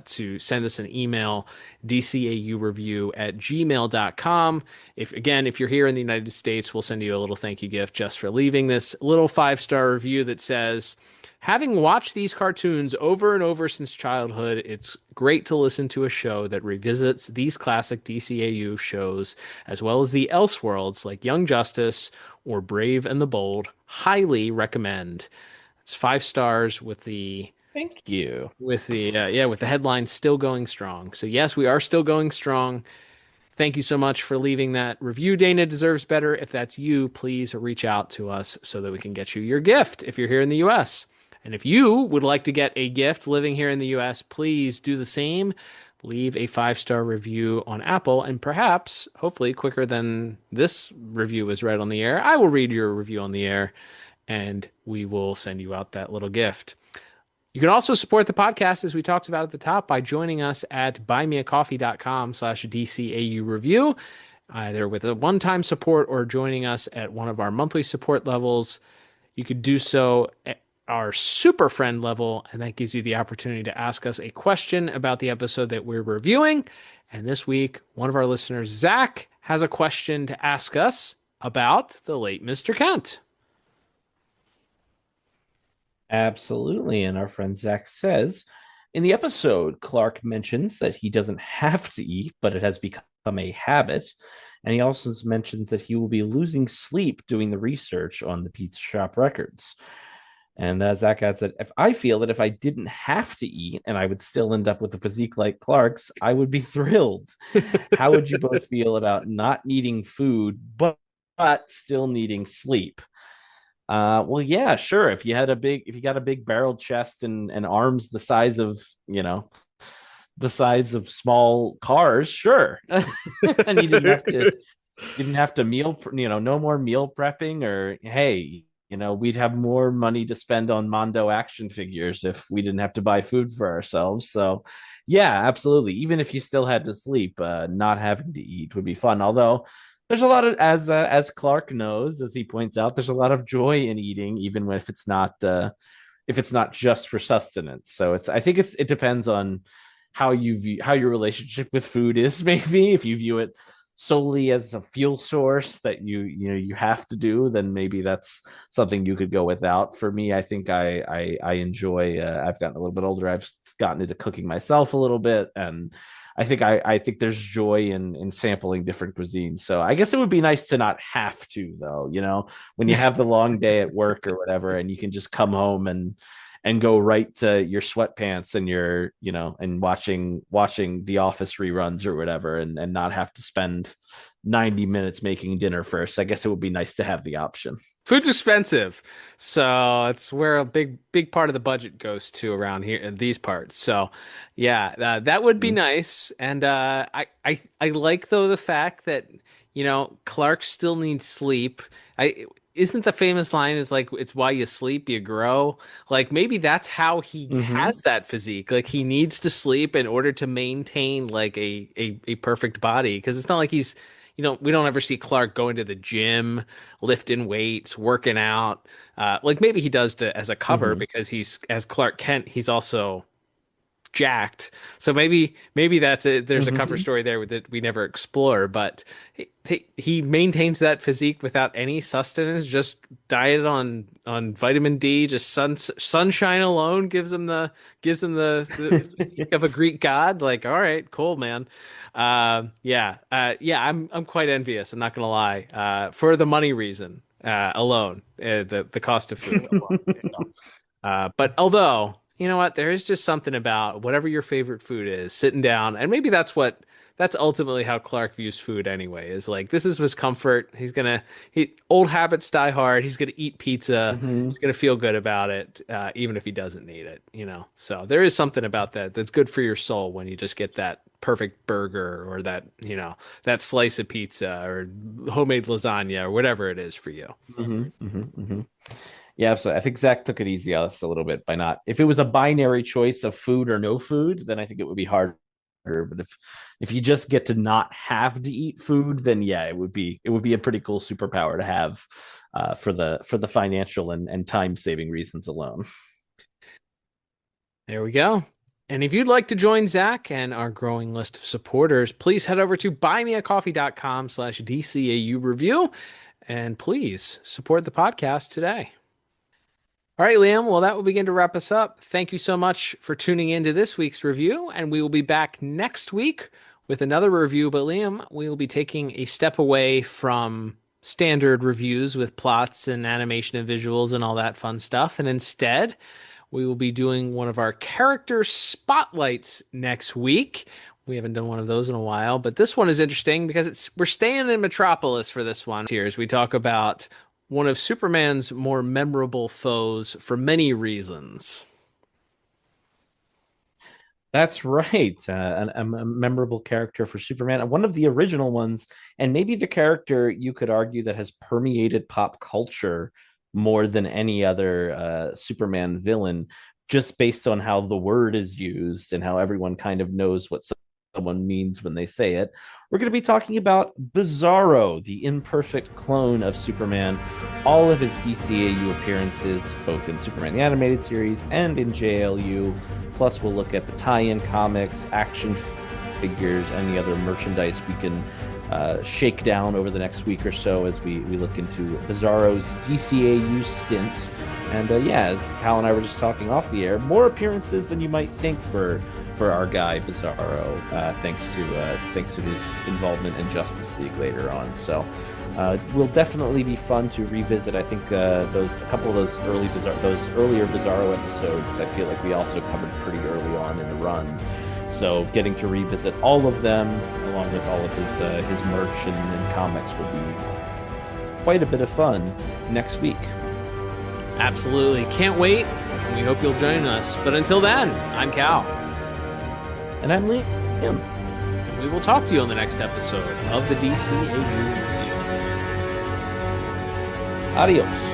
send us an email, dcaureview@gmail.com. If you're here in the United States, we'll send you a little thank you gift just for leaving this little 5-star review that says, having watched these cartoons over and over since childhood, it's great to listen to a show that revisits these classic DCAU shows, as well as the Elseworlds like Young Justice or Brave and the Bold. Highly recommend. It's 5 stars with the thank you with the headline still going strong. So yes, we are still going strong. Thank you so much for leaving that review. Dana Deserves Better. If that's you, please reach out to us so that we can get you your gift if you're here in the US. And if you would like to get a gift living here in the US, please do the same. Leave a 5-star review on Apple, and perhaps, hopefully, quicker than this review was read on the air, I will read your review on the air, and we will send you out that little gift. You can also support the podcast, as we talked about at the top, by joining us at buymeacoffee.com/DCAU review, either with a one-time support or joining us at one of our monthly support levels. You could do so at our super friend level, and that gives you the opportunity to ask us a question about the episode that we're reviewing. And this week, one of our listeners, Zach, has a question to ask us about the late Mr. Kent. Absolutely. And our friend Zach says, in the episode, Clark mentions that he doesn't have to eat, but it has become a habit. And he also mentions that he will be losing sleep doing the research on the pizza shop records. And Zach adds that if I feel that if I didn't have to eat and I would still end up with a physique like Clark's, I would be thrilled. How would you both feel about not needing food, but still needing sleep? Well, yeah, sure. If you got a big barrel chest and arms the size of, the size of small cars, sure. And you didn't have to no more meal prepping, or hey, we'd have more money to spend on Mondo action figures if we didn't have to buy food for ourselves. So yeah, absolutely. Even if you still had to sleep, not having to eat would be fun. Although there's a lot of, as Clark knows, as he points out, there's a lot of joy in eating, even if it's not just for sustenance. So I think it depends on how your relationship with food is. Maybe if you view it solely as a fuel source that you have to do, then maybe that's something you could go without. For me, I think I enjoy. I've gotten a little bit older. I've gotten into cooking myself a little bit, and I think there's joy in sampling different cuisines. So I guess it would be nice to not have to, though, when you have the long day at work or whatever, and you can just come home and go right to your sweatpants and and watching The Office reruns or whatever, and not have to spend 90 minutes making dinner first. I guess it would be nice to have the option. Food's expensive, so it's where a big part of the budget goes to around here in these parts. So yeah, that would be nice. And I like, though, the fact that Clark still needs sleep. Isn't the famous line, it's like, it's why you sleep you grow? Like, maybe that's how he has that physique. Like, he needs to sleep in order to maintain like a perfect body, because it's not like he's we don't ever see Clark going to the gym, lifting weights, working out. Like, maybe he does as a cover, because he's, as Clark Kent, he's also jacked. So maybe that's it. There's a cover story there that we never explore, but he maintains that physique without any sustenance, just diet on vitamin D, just sunshine alone gives him the physique of a Greek god. Like, all right, cool, man. Yeah, I'm quite envious, I'm not gonna lie, for the money reason alone, the cost of food alone. But although, you know what, there is just something about whatever your favorite food is, sitting down, and maybe that's ultimately how Clark views food anyway, is like, this is his comfort. Old habits die hard. He's gonna eat pizza. He's gonna feel good about it, even if he doesn't need it, so there is something about that's good for your soul when you just get that perfect burger, or that that slice of pizza, or homemade lasagna, or whatever it is for you. Yeah, so I think Zach took it easy on us a little bit by not. If it was a binary choice of food or no food, then I think it would be harder. But if you just get to not have to eat food, then yeah, it would be a pretty cool superpower to have, for the financial and time saving reasons alone. There we go. And if you'd like to join Zach and our growing list of supporters, please head over to buymeacoffee.com/DCAU review, and please support the podcast today. All right, Liam. Well, that will begin to wrap us up. Thank you so much for tuning in to this week's review, and we will be back next week with another review. But Liam, we will be taking a step away from standard reviews with plots and animation and visuals and all that fun stuff, and instead, we will be doing one of our character spotlights next week. We haven't done one of those in a while, but this one is interesting because we're staying in Metropolis for this one here, as we talk about one of Superman's more memorable foes for many reasons. That's right. A memorable character for Superman, one of the original ones, and maybe the character you could argue that has permeated pop culture more than any other Superman villain, just based on how the word is used and how everyone kind of knows what someone means when they say it. We're going to be talking about Bizarro, the imperfect clone of Superman, all of his DCAU appearances, both in Superman the Animated Series and in JLU. Plus, we'll look at the tie-in comics, action figures, any other merchandise we can shake down over the next week or so as we look into Bizarro's DCAU stint. And as Cal and I were just talking off the air, more appearances than you might think for our guy Bizarro, thanks to his involvement in Justice League later on. So will definitely be fun to revisit. I think a couple of those earlier Bizarro episodes, I feel like we also covered pretty early on in the run. So getting to revisit all of them, along with all of his merch and comics, will be quite a bit of fun next week. Absolutely. Can't wait. And we hope you'll join us. But until then, I'm Cal. And I'm Liam. And we will talk to you on the next episode of the DCAU Review. Adios.